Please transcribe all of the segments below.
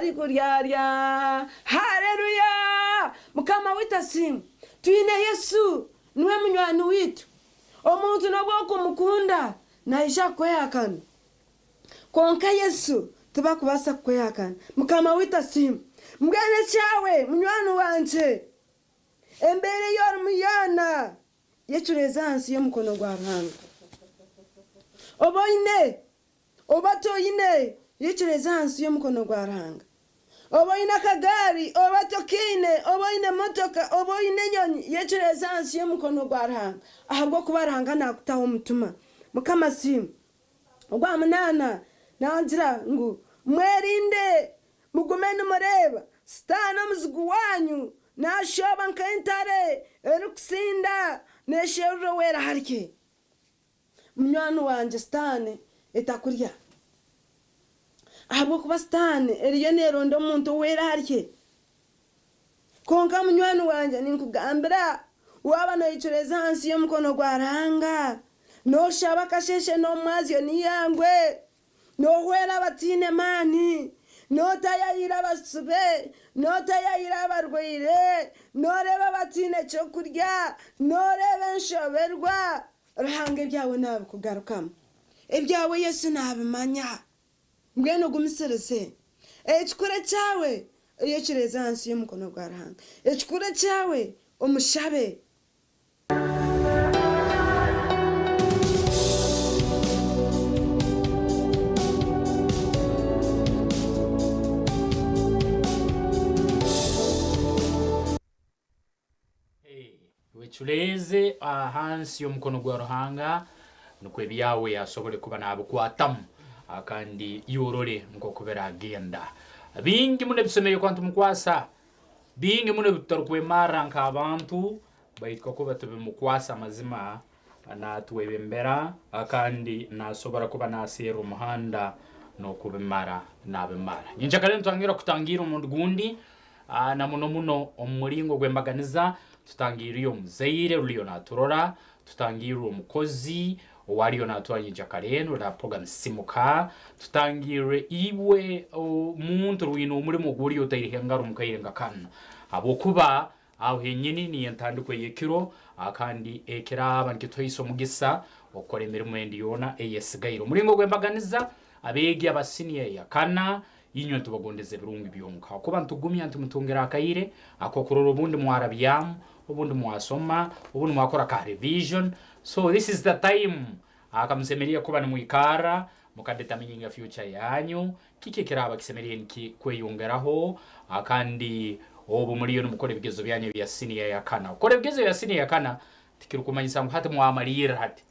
bari kuryarya. Haleluya. Mukama witasimu tuine Yesu niwe munywani witu. Omuntu nabwo kumukunda naisha kweyakana. Konka Yesu tuba kubasa kweyakana. Mukama witasimu mbwene cyawe munywani wanje. Embere yorumuyana yecurezansi yo mukono gwa Ruhanga. Oboine obatoine yecurezansi yo mukono gwa Ruhanga. Oboine kagari obatokine oboine motoka oboine nyonyi yecurezansi yo mukono gwa Ruhanga. Ahabwo kubaranga nakutaho umutuma. Mukama simu ogwa munana nangira ngo mwerinde mugumene mureba stana muzigu wanyu nashoba nkentare erukusinda neshero wera harike. Munywani wanje stane etakurya. Ahabwo kuba stane eriyo nerondo umuntu wera harike. Konka munywani wanje ninkugambira waba no yicurezansi yo mukono gwa Ruhanga. No shaba kasheshe no mwazyo niyangwe. No wera batine mani. No tayayira basube. No tayayira abarwire. No reba batine cyo kurya. No reba nshoberwa. Ruhanga ibyawe nabi kugarukamo. Ibyawe Yesu nabimanya. Mbwene gumiserese. Ekikure cyawe yecurezansi yo mukono gwa Ruhanga. Ekikure cyawe umushabe. Wechuleze hansi yo mukono gwa Ruhanga nukwe byawe asobole kuba nabo kwatamu akandi yorore ngo kubera agenda. Bingi mune bisomeye kwantu mukwasa. Bingi mune bitarukwemara nka abantu bayitwa ko batobe mukwasa mazima na tuwebembera akandi nasobora kuba nasera umuhanda no kubemara nabemara. Ninja kale ntangira kutangira umuntu gundi na muno umuringo gwembaganiza tutangira iyo muzeire uliyo naturora tutangira umukozi waliyo natwanye jakareno la program simuka tutangire iwe umuntu ruino muri muguri utayihengara umukayirenga kana abokuba aho henyini ni yantandukwe yekiro akandi ekiraba nkitoyiso mugisa okore mirimo yendi yona eyesigairo muringo gwembaganiza abegi abasiniye yakana inyo tubagondeze birungu byonka kuba ntugumya ntumutungira akayire akokororo ubundi mwarabiyamu ubundi mwasoma ubundi mwakora ka revision. So this is the time akamusemeria kuba ni mwikara mukadetermininga future yanyu kike kiraba kisemerie niki kweyongeraho akandi obu muri yo mukore bigezo byanyu bya senior yakana ukore bigezo ya senior yakana tikirukumanyisa ngo hati mwamarira hati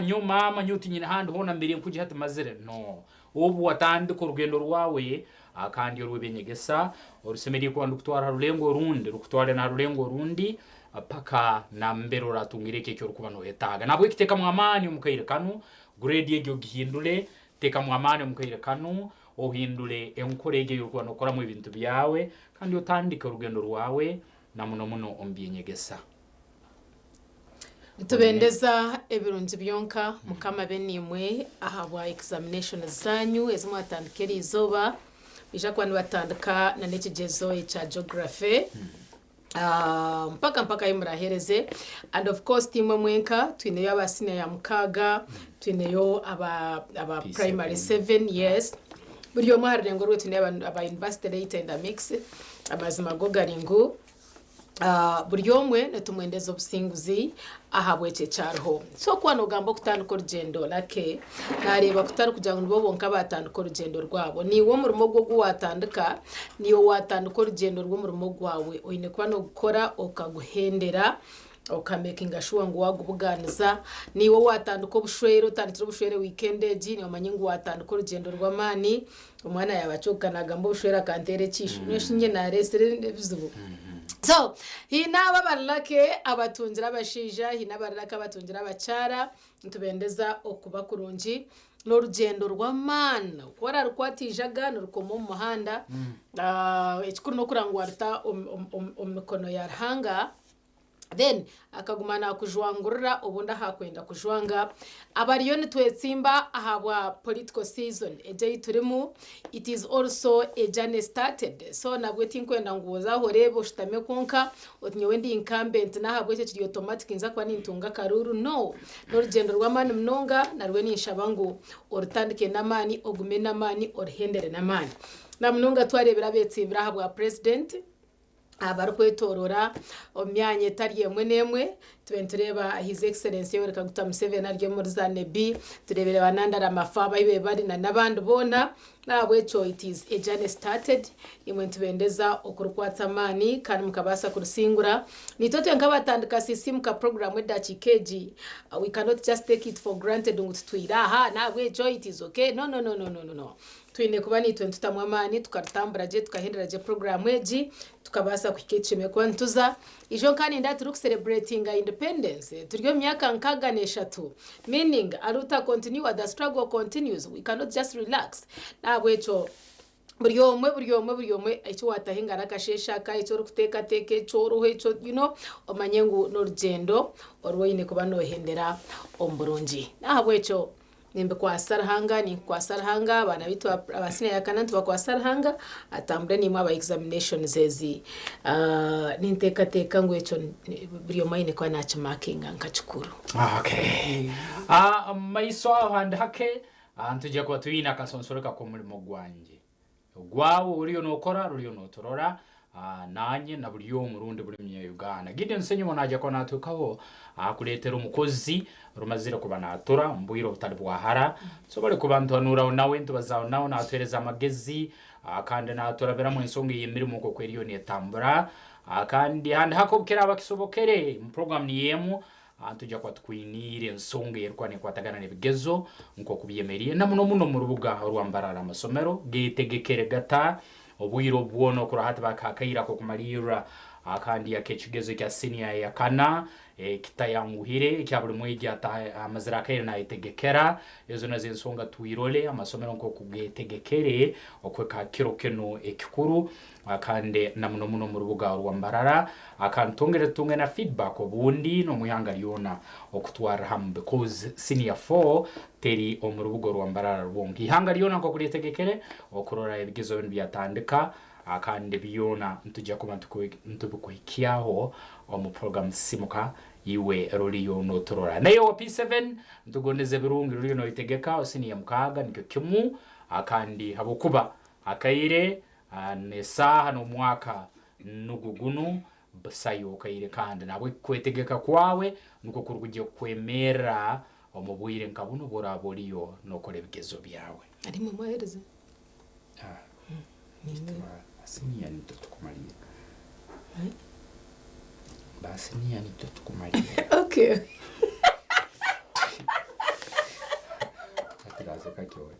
nyuma manyuti nyina handi hona mbere kuji hati mazire no obu watandika urugendo rwawe akandi rubenyegesa orusemerie kwa ndukutwara rulengo rundi rukutwara na rulengo rundi paka na mbero ratungireke cyo rukuba no etaga nabwo kiteka mu amani umukayire kanu grade yegyo gihindule teka mu amani umukayire kanu ohindule enkorege yuko nokora mu ibintu byawe kandi utandika urugendo rwawe na muno ombiyenyegesa. Tubendeza ebirunzi byonka mukama benimwe ahabwa examination zanyu ezimwe atandikira izoba bisha kwani batandika na nekigezo cha geography mpaka imurahereze and of course timwe mwenka twineyo abasine ya mukaga twineyo aba primary 7 yes buri yo mwaharengo rwe twineyo aba university later in the mix abazima gogaringu buri yomwe netumwendeza obusinguzi ahabweke cyarho so kwa no gambo kutandika urugendo lake nareba kutari kugira ngo bonka batandika urugendo rwabo ni wo murimo gwo gwatandika niyo watandika urugendo rwo murimo gwawe oine kwa no gukora okaguhendera okamakinga sure ngo wagubuganiza ni wo watandika obushwero tandikira obushwero weekend eji ni omanyingu watandika urugendo rw'amani umwana yabacokanaga mbo bushwera kantere kishu neshinge na restaurant bizubu. So hina babalake abatungira abashija hina babalake abatungira abacara ntubendeza okuba kurungi n'urugendo rw'amana ukora rukwatijaga n'urukomo mu muhanda ekikuru no kurangwa ruta omikono ya Ruhanga then akagumana kujwangurira ubundi ahakwenda kujwanga abariyo nitwetsimba ahabwa political season eje turimo. It is also a journey started, so nabwe tinkwenda nguza horebo shitame konka otinyewe ndi incumbent na habwe cyo automatic inza kwa nintunga karuru no n'urugendo rw'amani mnonga narwe nishabangu orutandike namani ogume namani orhendere namani na mnonga twarebera betsimbira ahabwa president abarukwetorora omyanye tari yemwe nemwe tureba his excellency Yoweri Kaguta Museveni aryo muri zanebi turebere banandara mafaba ibe bari na nabandi bona nabwe cyo it is a journey started imwe tubendeza okurkwatsa mani kandi mukabasa kurusingura nitote nkabatandika system ka program edakikeji we cannot just take it for granted ngo twira ha nabwe cyo it is okay no twine kuba nitwe tutamwamani tukarutambura je tukahendera je program eji tukabasa kwikeceme kwantuza ijo kandi ndati celebrating independence turyo myaka nkaga neshatu meaning aruta continue the struggle continues, we cannot just relax nabwecho buri omwe icyo watahinga nakashesha ka icyo rukuteka teke cyorohe cyo omanyengu n'urugendo orwoyine kuba nohendera omburungi nabwecho nimbe kwa sarhanga bana bitu abasine yakanantu bakwa sarhanga atambure nimwe aba examination zezi ninteka ngwecho buri omayine kwa nachi marking nkachukuru. Okay. Maiso hande hake antuje kwa twina kasonsoreka ko mulimo gwanje gwawo uriyo nokora ruriyo notorora nanye na buriyo murundi buri mye Uganda Gideon Senyo naje ko natukaho akuletera umukozi rumazira kuba natora mbwiro butari bwahara so bari kubantanura nawe ntubazaho nawe natwereza amagezi kandi natora bera mu nsonga yemirimo ko kweriyo netambura kandi hande hakobkera abakisobokere mu program ni yemu tujya kwa twinire nsonga yerwane kwatagana nebigezo nko kubiyemeriye na muno mu rubuga rwambarara amasomero getegekere gata obwiro bwono kurahati bakakayira ko kumarira akandi yakechigezo kya senior ya kana kitayanguhire kya buri mwegi amazira kaire na itegekera ezo nazo nsonga twirole amasomero nko kugetegekere okweka kiro keno ekikuru akande na muno mu rubuga rwambarara akantongere tunge na feedback obundi no muyanga yona okutwara ham because senior 4 teri omurubugo rwambarara rwongi ihanga yona nko kulitegekere okurora ebigezo bintu byatandika akande biyona ntujya kuba ntubukuhikiyaho mu program simuka iwe roliyo notorora nayo wa P7 ntugondeze birungi roliyo no itegeka osini ya mukaga nikyo kimu akandi habukuba akaire nesaha no mwaka nugugunu basayo kaire kandi nabwe kwetegeka kwawe nuko kurugije kwemera omubwire nkabuno boraboliyo no kore bigezo byawe ari mu mahereze Basiniya ni tutukumalia. Basiniya ni tutukumalia. Okay. Atiraze kakyo.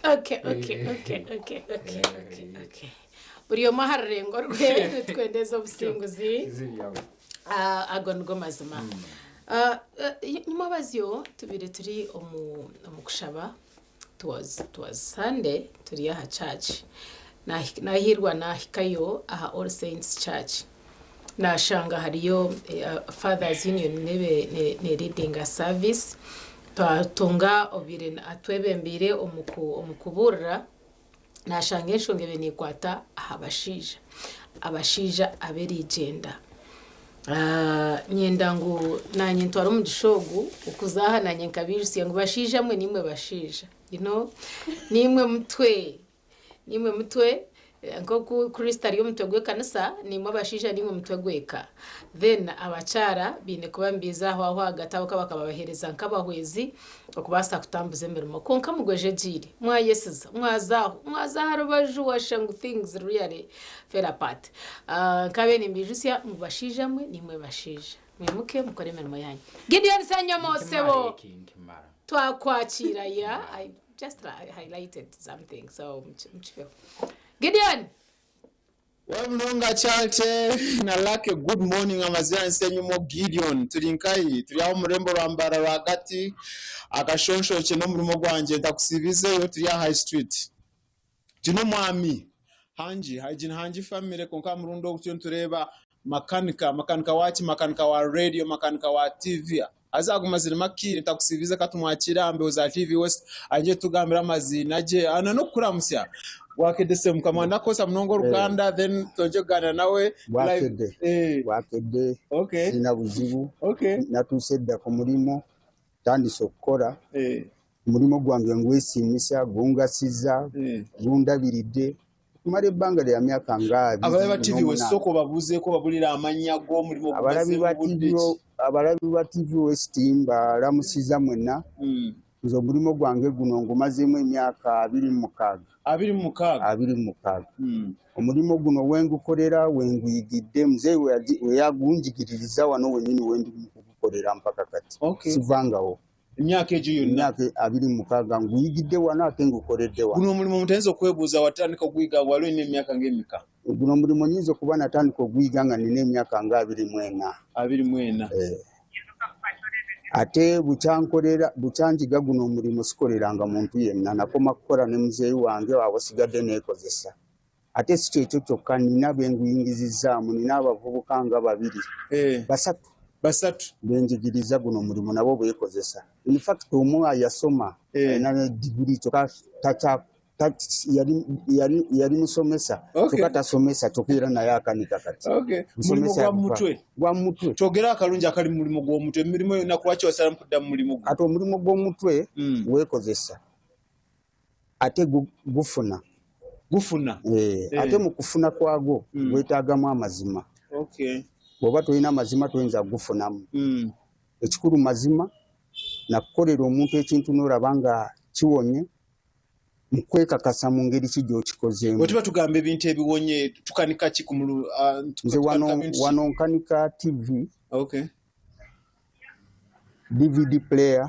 Okay. Buriyo maharengo rwe twendeza obusinguzi. Agongo mazima. Nyuma bazyo tubire turi omukushaba. It was Sunday turi aha church nahirwa nahikayo aha All Saints Church nashanga hariyo Fathers Union ne reading a service twatunga obire atwebembire omukuburira nashanga enshonge benikwata abashija aberijenda nyendangu nanye ntwara mu gishogu ukuzaha nanye nkabirisiye ngo bashija mwe nimwe bashija nimwe mutwe ngo ku Kristo ariyo mutwe kanisa nimwe bashija nimwe mutwe gweka then abachara bine kubambiza aho hagataho bakabahereza nkabahwezi okubasa kutambuza emirimo konka mugweje jiri mwayesiza mwazaho baju washangu things really fell apart kabe nimbijusia mubashija mwe nimwe bashija mwimuke mukore emirimo yanyu Gideon Senyo Mosebo twakwakira I just highlighted something so mchifio Gideon Wamnonga chache na lake good morning amazina nsenyu mo Gideon turinkai turi aho murembo rambara ragati akashonsho cye no murimo gwanje ndakusibize yo turi high street tino mwami hanji family konka murundo gutyo tureba makanika makanika wa radio makanika wa TV azagu mazina makiri takusiviza katumwakira mbe za TV West aje tugambira mazina je ana no kuramusya wakedese mukamwana kosa mnongo Ruganda then tojogana nawe wakedde okay sina buzibu okay natusedda ku mulimo tandise okukora mulimo gwange ngwesimisa gungasiza gundabiridde kumara ebbanga lya myaka ngabi abalaba TV West soko babuzeeko babulira amanya go mulimo abalabi ba TV West mbalamusiza mwenna nze omulimo gwange guno ngumazeemu emyaka 26 omulimo guno wengukolera wenguyigidde muzeeyi weyagunjigiririza wano wenyini wendi mukugukolera mpaka kati sivangawo emyaka egyo yonna emyaka 26 nguyigidde wano ate ngukoledde wano guno omulimu mutenzo okwebuuza watandika okuyiga waliwo ine emyaka ng'emika guno omulimu nyinza okuba natandika okuyiga nga nina emyaka nga 24 ate bukyanjiga guno omulimu sikoleranga muntu yenna nakoma kukola ne muzeeyi wange wabasigadde neekozesa ate si kyekyo kyokka nina benguyingizizaamu nina abavubuka nga 2 basatu benjigiriza guno omulimu nabo beekozesa in fact omu yasoma na digiri kyokka yali musomesa kyokka tasomesa kyokka era naye akanika kati mulimu gwa mutwe kyogera akalungi akali mulimu gw'omutwe emirimu yonna kulwaki wasala mukudda mu mulimu ate omulimu gw'omutwe weekozesa ate gufuna ate mu kufuna kwagwo weetaagamu amazima bw'oba tolina amazima toyinza kugufunamu ekikulu mazima nakukolera omuntu ekintu n'olaba nga kiwonye mukwekakasa mu ngeri ki gy'okikozeemu bwe tuba tugamba ebintu ebiwonye tukanika ki nze wano nkanika TV DVD player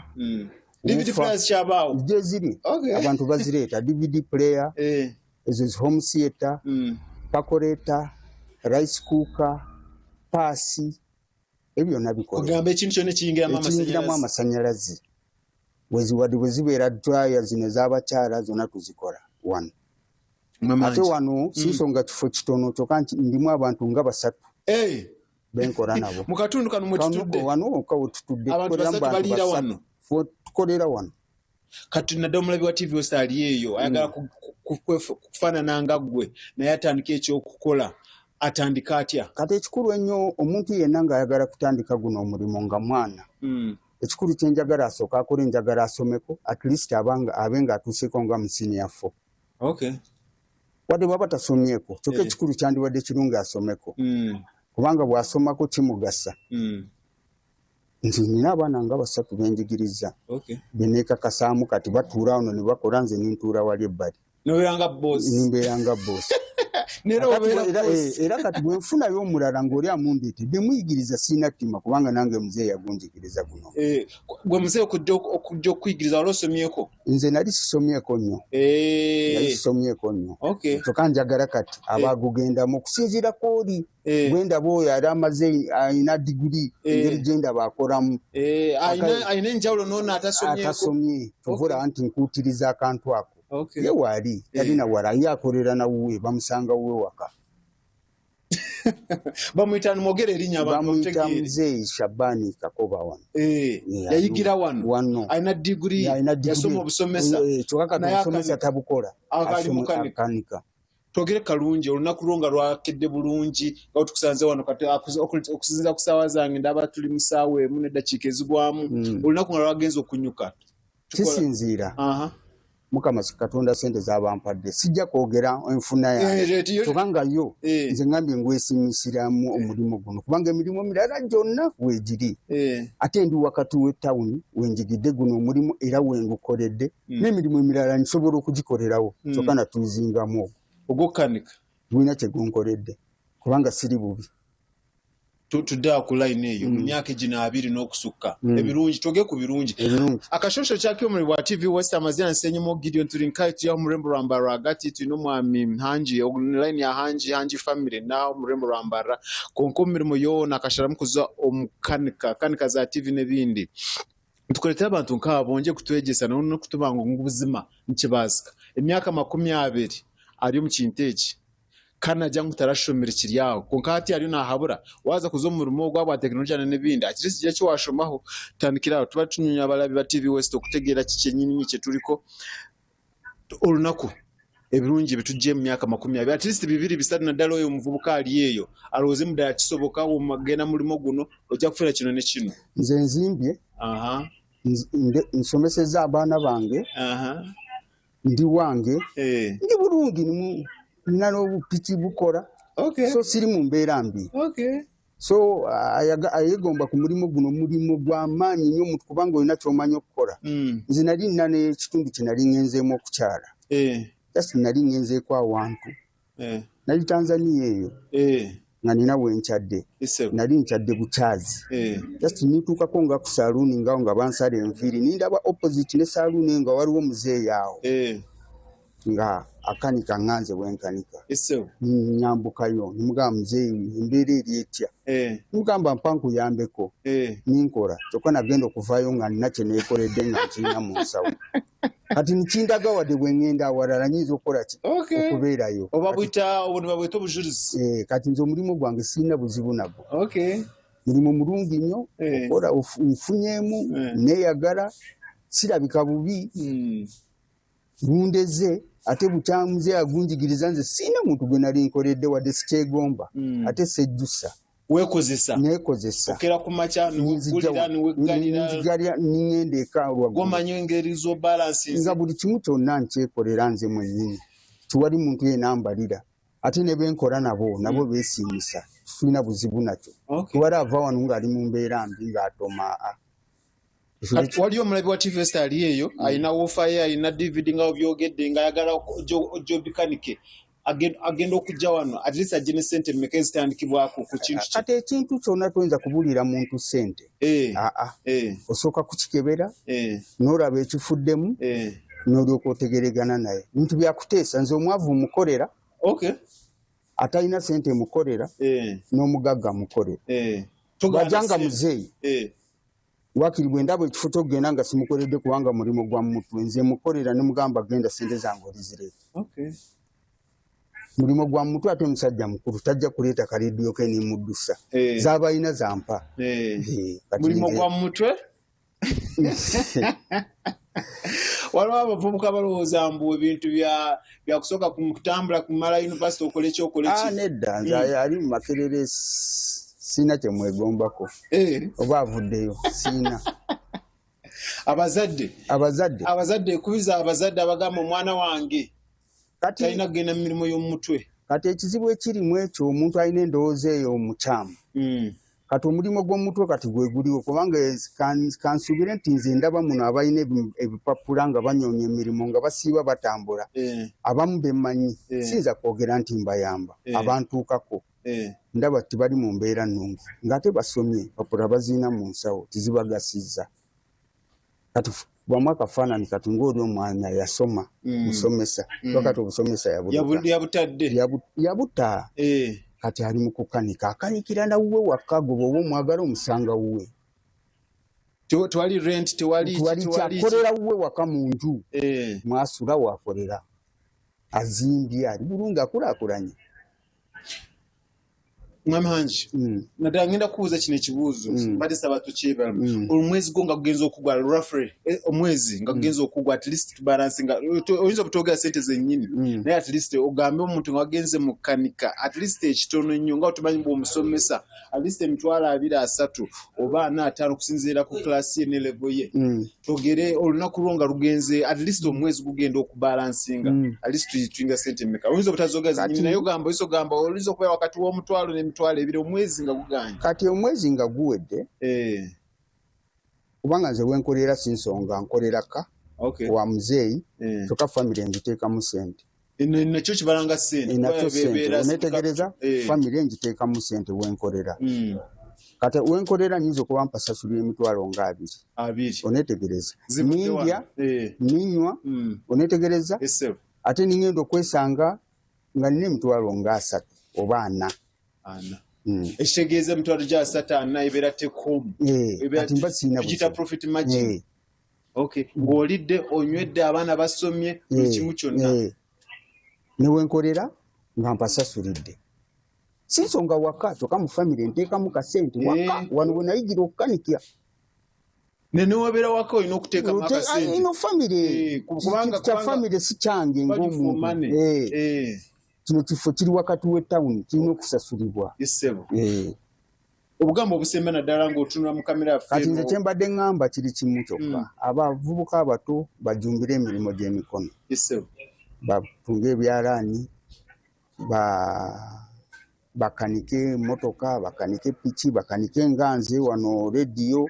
kyabaawo gye ziri abantu bazireeta DVD player ezo home theatre pakoreta rice cooker paasi ebyo nabikogamba ekintu kyonna kiyingiramu amasanyalaze weziwadde bwe zibeera dryer zino ez'abakyala zonna tuzikola wano ate wano sinsonga kifo kitono kyokka ndimu abantu nga 3 benkola nabo mu katundu kano mwetutudde wano wokka wetutudde tukolera wano kati naddala omulabi wa TV West ali eyo ayagala kufaanana nga ggwe naye atandika ekyokukola atandika atya kati ekikulu ennyo omuntu yenna ng'ayagala kutandika guno omulimu nga mwana ekikulu kyenjagala asooka akole njagala asomeko at least abe nga atuuseko nga mu senior 4 wadde bw'aba tasomyeko kyokka ekikulu kyandiwadde kirungi asomeko kubanga bw'asomako kimugasa nze nina abaana nga 3 benjigiriza beneekakasaamu kati batuula wano ne bakola nze nintuula wali ebbali nimbeera nga boosi era kati bwe nfunayo omulala ng'oli amundeetedde muyigiriza siina ttima kubanga nange muzeeyi yagunjigiriza guno gwe muzeeyi okujja okuyigiriza wali osomyeko nze nali sisomyeko nnyo kyokka njagala kati abaagugendamu okusinziirako oli gwendaba oyo ali amaze alina digiri engeri gyendaba akolamu alina enjawulo noono atasomye tuvula nti nkuutiriza akantu ako ye waali talina wala ye akolera nawuwe bamusanga wuwe waka bamuyita mwogere erinnya bamuyita muzeeyi Shabani Kakoba wano yayigira wano alina digiri yasoma obusomesa kyokka kati obusomesa tabukola akanika twogere kalungi olunaku lwo nga lwakedde bulungi nga tukusanze wano kati okusinza ku ssaawa zange ndaba tuli mu ssaawa emu n'eddakiika ezigwamu olunaku nga lwagenza okunyuka kisinziira Mukama Katonda sente z'abampadde sijja kwogera enfuna yange kyokka nga yo nze ngambye ngwesimisiramu omulimu guno kubanga emirimu emirala gyonna weegiri ate ndi wakati w'ettawuni wenjigidde guno omulimu era wengukoledde n'emirimu emirala nsobola okugikolerawo kyokka natuuzingamu ogw'okukanika gwina kye gunkoledde kubanga siri bubi tudda ku line eyo mu myaka gino 2 n'okusukka ebirungi toge ku birungi akashosho kyake omuli bwa TV West amazina nsenyemo Gideon tulinkai tuya murembo rwambara hagati tuino mwami Hanji line ya Hanji family now murembo rwambara konko mirimo yo nakashara mukuza kanika za TV nebindi tukoleta abantu nkabonje kutwegesa no kutubanga ngubuzima nkibazika emyaka 20 ari mu kinteki kana jangu tarashomera kiryawo konka hati ari nahabura waza kuzo murimo gwabwa technology n'ibindi akiri kijya cyo washomaho tandikira tuba tunyunya abalabi ba TV West okutegeera kichenyini nyiche turiko olunaku ebirungi bitujje mu myaka 20 at least bibiri bisatu na dalo yo muvubuka ali yeyo aloze mudaya kisoboka wo magena mulimo guno ojja kufera kino ne kino nze nzimbye nsomeseza abaana bange ndi wange ndi bulungi nina n'obupiki bukola so siri mu mbeera mbi so ayegomba ku mulimo guno mulimo gw'amaanyi nnyo omuntu kubanga olina ky'omanyi okukola nze nali nina n'ekitundu kye nali ngenzeemu okukyala just nali ngenzeeko awantu nali Tanzania eyo nga nina wenkyadde nali nkyadde bukyazi just nituukako nga ku saluuni ngawo nga bansala enviiri nindaba opposite ne saluuni nga waliwo muzeeyi awo nga akanika nganze wenkanika nyambukayo nimugamba muzeeyi embeera eri etya nimugamba mpa nkuyambeko ninkola kyokka nagenda okuvaayo nga nina kye neekoledde nga nkirina mu nsawo kati nkindaga wadde bwe ngenda awalala nyinza okukola ki okubeerayo oba bwita obuntu bwita obujulizi kati nze omulimu gwange sirina buzibu nabwo mulimu mulungi nnyo okola nfunyeemu neeyagala sirabika bubi rundeze ate bukyamuze agunjigiriza nze sirina muntu gwe nali nkoledde wadde sikyegomba ate sejjusa wekozesa nekozesa okera kumacha nukulira nigalira ningenda eka lwa gomanyo engeri zo balances nga buli kimu kyonna nkyekolera nze mwennyini tiwali muntu yenambalira ate ne benkola nabo beesiimisa tulina buzibu nakyo tiwali ava wano ng'ali mu mbeera mbi ng'atoma waliyo omulabi wa TV West ali eyo alina wofaye alina DVD nga obyogedde nga ayagala ojobikanike agenda okujja wano at least agene sente mmeka ezitandikibwako ku kintu kati ekintu kyonna toyinza kubuulira muntu sente osooka kukikebera n'olaba ekifuddemu n'olyoka otegeregana naye bintu byakuteesa nze omwavu mukolera atalina sente mukolera n'omugagga mukolera bajanga muzeeyi wakiri bwe ndaba ekifo kyokugenda nga simukoledde kubanga mulimu gwa mutwe nze mukolera ne mugamba genda sente zange olizireeta mulimu gwa mutwe ate musajja mukulu tajja kuleeta kaleediyo ke nemuddusa zaabalina zampa mulimu gwa mutwe waliwo abavubuka balowooza mbu ebintu byakusooka kutambula kumala yunivasite okole ekyokoleki nedda nze ali mu makerere sina kye mwegombako oba avuddeyo sina abazadde ekubiza abazadde abagamba omwana wange talina kugenda mu mirimu y'omutwe kati ekizibu ekirimu ekyo omuntu alina endowooza eyo omukyamu kati omulimu gw'omutwe kati gwe guliwo kubanga kansuubire nti nze ndaba muno abalina ebipapula nga banyoonya emirimu nga basiiba batambula abamu bemmanyi siyinza kwogera nti mbayamba abantuukako ndaba tibali mu mbeera nnungi ng'ate basomye papula baziina mu nsawo tizibagasizza kati bwamu akafaanani kati ng'oli omwana yasoma musomesa kati obusomesa yabuta kati ali mu kukanika akanikira nawuwe wakagoba oba omwagala omusanga wuwe tewali kyakolera wuwe waka mu nju mwasula wakolera azimbye ali bulungi akulaakulanye mwami hanji naddala ngenda kubuuza kino ekibuuzo mbadde saba tukyebalamu omwezi gwo nga gugenza okugwa roughly omwezi nga gugenza okugwa at least tubalansi nga oyinza obutogera sente zennyini naye at least ogambe omuntu nga wagenze mu kanika at least ekitono nnyo nga otumanyi bw'omusomesa at least emitwalo 23 oba 45 okusinziira ku klasi ye ne level ye togere olunaku lwo nga lugenze at least omwezi gugenda okubalansinga at least tuyinga sente mmeka oyinza obutazogera zennyini naye ogamba oyinza ogamba oyinza okubeera wakati w'omutwalo emitwalo ebiri omwezi nga guganye kati omwezi nga guwedde kubanga nze wenkolera sinsonga nkoleraka wa muzeeyi kyokka famire ngiteekamu sente nakyo kibalanga sente onetegereza famire ngiteekamu sente wenkolera kati wenkolera nyinza okuba mpasasulira emitwalo nga 2 onetegereza nindya ninywa onetegereza ate ningenda okwesanga nga nina emitwalo nga 3 oba 4 ekitegeeza emitwalo gya 3 ebeera tekomu tugita profit margin ng'olidde onywedde abaana basomye buli kimu kyonna newenkolera nga mpasasulidde sinsonga waka kyokka mu famire nteekamu kasente waka wano we nayigira okukanikira nene wabeera waka olina okuteekamu akasente ino famire kya famire si kyange ng'omuntu kino kifo kiri wakati w'ettawuni kirina okusasulibwa isebo obugambo obusemba naddala ng'otunula mu kamera yaffe kati nze kyembadde ŋŋamba kiri kimu kyokka abavubuka abato bajumbire emirimu gy'emikono batunge ebyalaani bakanike motoka bakanike piki bakanike enganze wano rediyo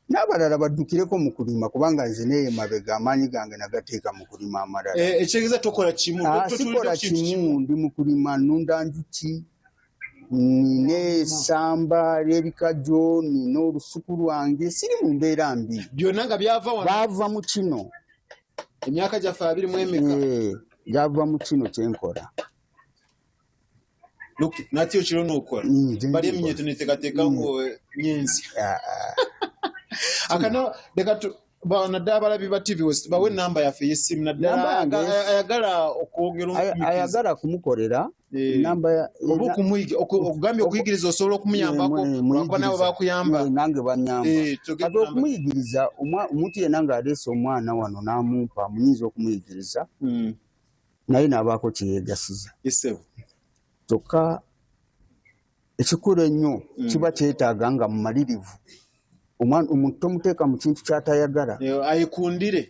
n'abalala baddukireko mu kulima kubanga nze naye mabega amaanyi gange nagateeka mu kulima amalala ekitegeeza tokola kimu sikola kimu ndi mu kulima nnunda njuki nina essamba ly'ebikajjo nina olusuku lwange siri mu mbeera mbi byonna nga baava mu kino emyaka gyaffe 21 gyava mu kino kyenkola natyo kiro n'okola bali eminyeto neteekateeka ngo nyenzi akano leka naddala abalabi ba TV West bawe namba yaffe y'essimu naddala ayagala okwogera ayagala kumukolera namba oba okugambye okuyigiriza osobola okumuyambako lwakuba nabo bakuyamba nange banyamba kati okumuyigiriza omuntu yenna ng'aleese omwana wano n'amumpa muyinza okumuyigiriza naye n'abaako kyeyeegasiza kyokka ekikulu ennyo kiba kyetaaga nga mumalirivu omuntu tomuteeka mu kintu ky'atayagala ayekundire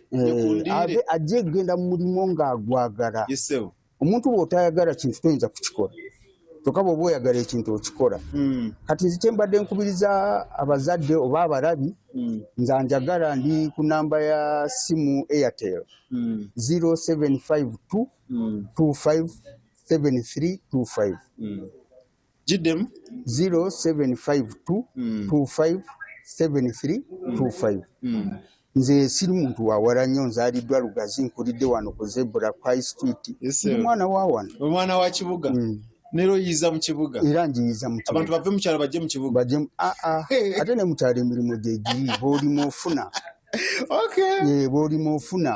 ajje genda mu mulimu ng'agwagala omuntu bw'otayagala kintu toyinza kukikola kyokka bw'oba oyagala ekintu okikola kati nze kyembadde nkubiriza abazadde oba abalabi nzanjagala ndi ku namba ya simu Airtel 0752 257325 jiddemu 0752 257325 nze siri muntu wawala nnyo nzaaliddwa Lugazi nkulidde wano ku Zebra Pie Street ndi mwana wa wano omwana wa kibuga nero yiza mu kibuga era njiyiza mu kibuga abantu bave mu kyalo bajje mu kibuga ate ne mu kyalo emirimu gyegiri b'olimu ofuna bw'olimu ofuna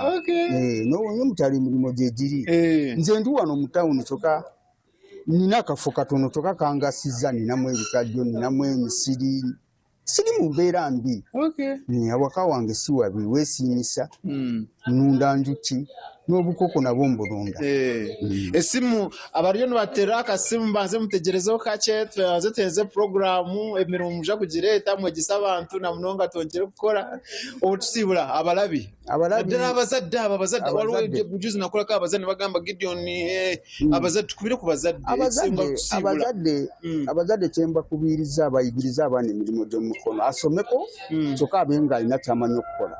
n'owonye mu kyalo emirimu gyegiri nze ndi wano mu tawuni kyokka nina akafo katono kyokka kangasiza ninamu ebikajjo ninamu emisiri siri mu mbeera mbi awaka wange si wabi weesiimisa nnunda njuki n'obukoko nabwo mbulunda esimu abaliyo nibatera akasimu banze mutegerezeho kake tubanze tuhenze porogaramu emirimu muja kugireeta mwegisa abantu na munonga tongere kukora obutusibula abalabi naddala abazadde waliwo bujuzi nakolako abazadde bagamba Gideon abazadde tukubire ku bazadde abazadde kyembakubiriza abayigiriza abaana emirimu gy'omukono asomeko kyokka abe ng'alina kyamanyi okukola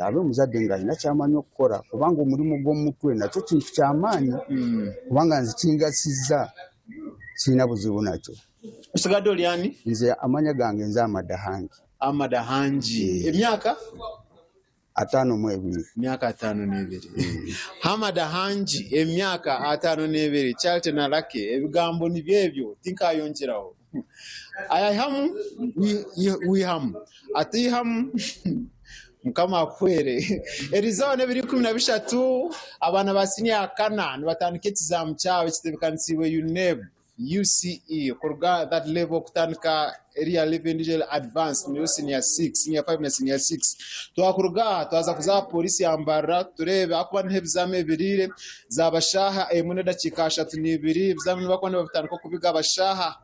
abe omuzadde ng'alina kyamanyi okukola kubanga omulimu gw'omutwe nakyo kintu kyamaanyi kubanga nze kingasizza sirina buzibu nakyo osigadde oli ani nze amanya gange nze Amadahanji emyaka 52 myaka 52 Amadahanji emyaka 52 Charlton Alake ebigambo ni byebyo tinkayongeraho ayahamu wihamu atihamu mukama akwere erizone biri 13 abana basinya kana nibatandika ekizamu kyawe kitebekanisiibwe UNEB UCE kurga that level kutandika area level advanced mu senior 6 senior 5 na senior 6 twakuruga twaza kuza polisi yambara turebe akuba n'ebizame birire zabashaha emune dakika 32 bizame bakwane batandika kubiga abashaha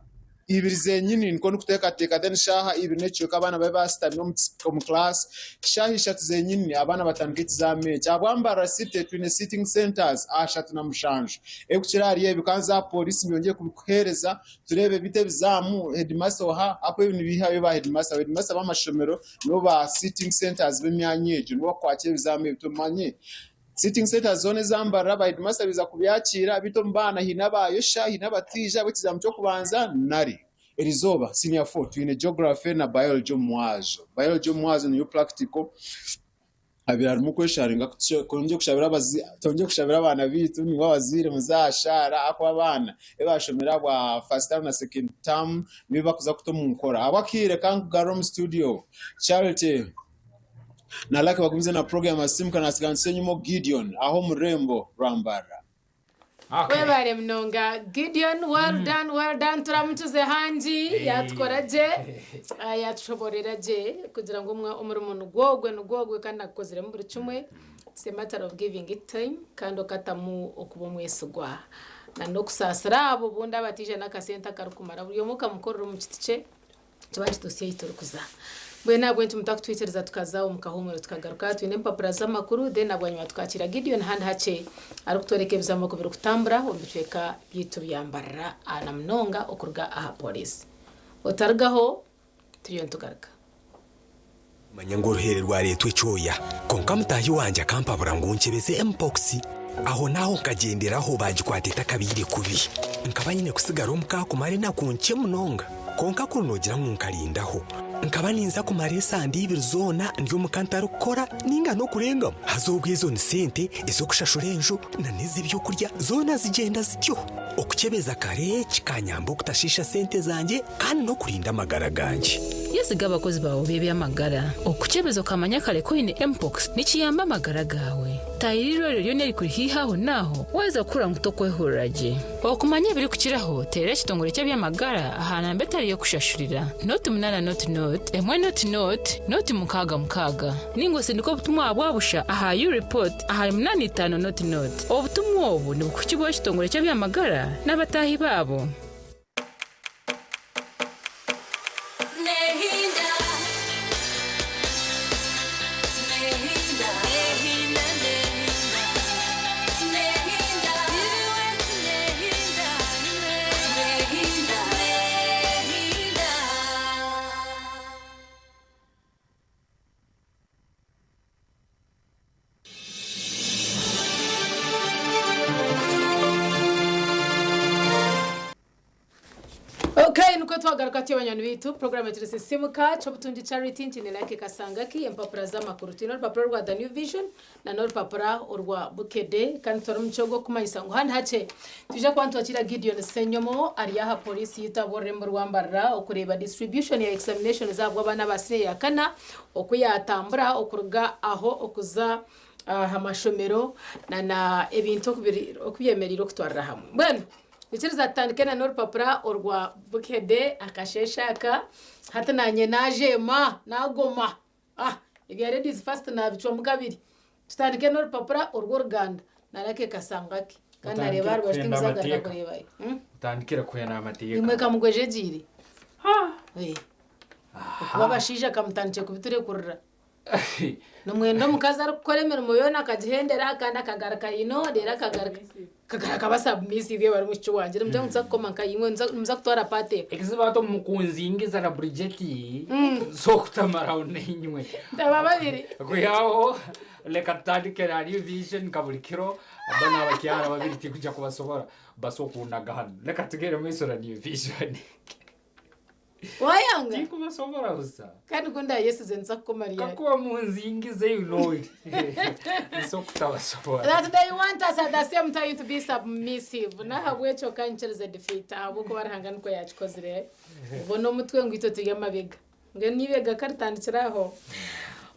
ibiri zenyini niko nikuteeka then shaha ibiri necyoka abana babe basitamye mu class shahi shatu zenyini abana batandika ekizame kyabwambara site twine sitting centers ashatu na mushanju ekukirari ebikanza polisi byongeye kubikuhereza turebe bite bizamu headmaster oha apo ibintu bihaye ba headmaster b'amashomero no ba sitting centers b'emyanyejo no kwakira bizame bitumanye sitting centers zone zambara ba headmaster biza kubyakira bito mbana hinabayo shahi nabatija bekizamu cyo kubanza nari erizoba senior 4 twine geography na biology mwazo niyo practical abirari mu kwesharinga konje kushabira abana bitu ni wazire muzashara ako abana ebashomera bwa first term na second term niba kuza kutomu nkora abakire kangu garom studio Charity nalake bagumize na program asimu kana sigansenyu mo Gideon aho murembo rambara Okay. webare mnonga Gideon, well done turamutuze hanji yatkoraje yatushoboreraje kugira ngo umurimo nugogwe kandi akozere mu buri kimwe. It's a matter of giving it time kandi okatamu okuba mwesugwa na nokusasira abo bundi abatije nakasenta karukumara buri muka mukorera mu kitice tubaje dosiye iturukuza bwe nabwo ntumutakwitiriza tukazaho mukahumura tukagaruka twine mpapura z'amakuru then abanywa twakira Gideon handi hace ari kutorekebza amakuru kutambura ombiceka yitu byambarira ana mnonga okurga aha police otargaho turiyo tugaruka manyangorohere rwa leta icoya konka mutahi wanje akampabura ngo nkebeze mpox aho naho kagenderaho bagikwateta kabiri kubi nkaba nyine kusigara umukakumare nakunke munonga konka kunogira nkunkarindaho nkaba ninza kumare sandi y'ibizona ndyo mukantaro gukora ninga no kurenga hazogwizo ni sente izo kushashurenjo na nizibyo kurya zona zigenda zityo okukebeza kare kikanyambo kutashisha sente zanje kandi no kurinda amagara ganje yesiga abakozi bawe bebe amagara okukebeza kamanya kare ko ine mpox nikiyamba amagara gawe tayiriro ryo neri kuri hihaho naho waza kuranga utokwehuraje okumanya biri kukiraho tere kitongore cyo byamagara ahana mbetari yo kushashurira not munana not emwe not mukaga ningo sindiko butumwa bwabusha aha you report aha munani 5 not obutumwa obu ni kukigo kitongore cyo byamagara n'abatahi babo Okay, nuko twagaruka cy'abanyana bitu program yaturese simuka cyo butunji charity ntine like kasangaki empapura z'amakuru tino papura rwa The New Vision na no papura urwa Bukede kandi tora mucogo kumanyisa ngo handi hace tuje kwantu akira Gideon Senyomo ari yaha police yitabore mu Rwambarra okureba distribution ya examination zabwo abana basire yakana okuyatambura okuruga aho okuza hamashomero na ebintu okuyemerira okutwara hamwe bueno Bichiriza tandikena nor papura urwa Bukede akasheshaka hata nanye naje nagoma if you are ready first na bichwa mugabiri tutandike nor papura urwo Ruganda narake kasangaki kandi areba rwashitimiza kureba tandikira kuyana amategeko imwe kamugweje jiri babashije kamutandike kubiture kurura nomwendo mukaza arukoremera umuyona akagihendera kandi akagaraka ino rera kagaraka basabmisi bye bari mucyo wanje mujya nza komanga yimwe nza kutwara pate ekizibato mukunzi ingiza na Bridgeti so kutamara unenywe ndaba babiri kuyaho leka tandike na New Vision kabulikiro abana abakyara babiri tikujya kubasohora basokundaga hano leka tugere mu isura New Vision wayanga tiko basohora gusa kandi gunda Yesu zenza komariya kakuwa munzi ingize you know it so kutabasohora that they want us at the same time to be submissive na habwecho kanchereza defeat abo ko barahangana ko yachikozire bono mutwe ngwito tigamabega nge nibega kartandikiraho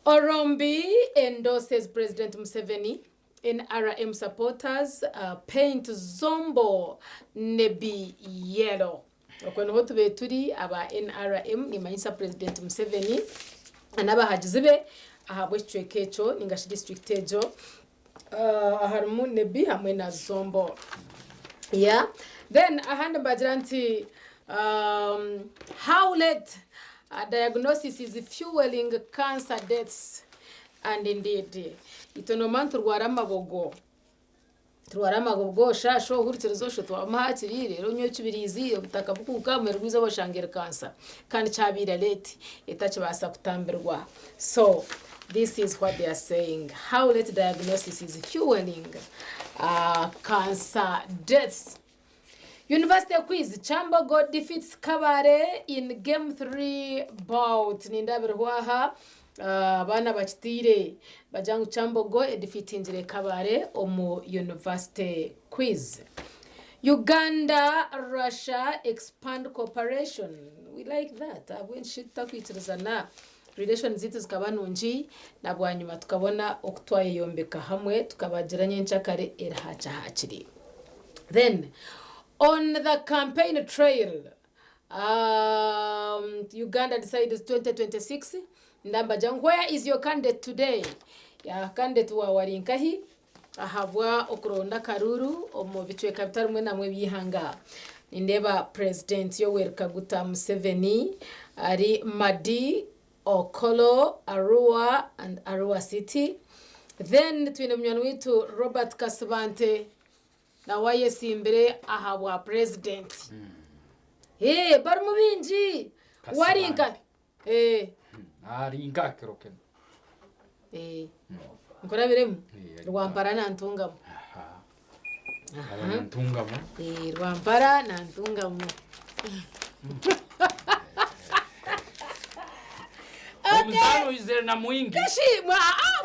Orombi endorses President Museveni. NRM supporters paint Zombo Nebi yellow. Okwano hotu beturi aba NRM ni manyisa President Museveni anaba hajizibe ahabwe chwekecho ningashi district ejo aharumu Nebi hamwe na Zombo. Yeah. Then ahanda bajiranti how late diagnosis is fueling cancer deaths, and indeed itonomantu rwara amagogo shasho huriterezo sho twamahakiri rero nyocubirizi ubutaka bukuka mu rwiza boshangera cancer kandi cyabira late itacibasa kutambirwa. So this is what they are saying, how late diagnosis is fueling cancer deaths. University quiz Chambogo defeats Kabare in game 3 bout nindabirwaha bana bakitire bajangu Chambogo defeating Kabare omu university quiz. Uganda Russia expand cooperation, we like that when shit takwitirizana relations zitu zikabanunji na bwanyuma tukabona okutwaye yombeka hamwe tukabagira nyenchakare erahacha hakiri. Then on the campaign trail, Uganda decides 2026. Ndambajang, where is your candidate today? Ya candidate wa Warinkahi ahabwa okuronda Karuru omu bichweka bitari mwe namwe bihanga. Indeba President Yoweri Kaguta Museveni ari Madi, Okolo, Arua and Arua City. Then twine mnyano witu Robert Kasabante na waye simbere ahabwa president. Bari mubinji Warinka. Arinka kiroken. Nkora biremu Rwampara na Ntungamo. Ntungamo. Rwampara na Ntungamo. Mzano izere na mwingi. Kashi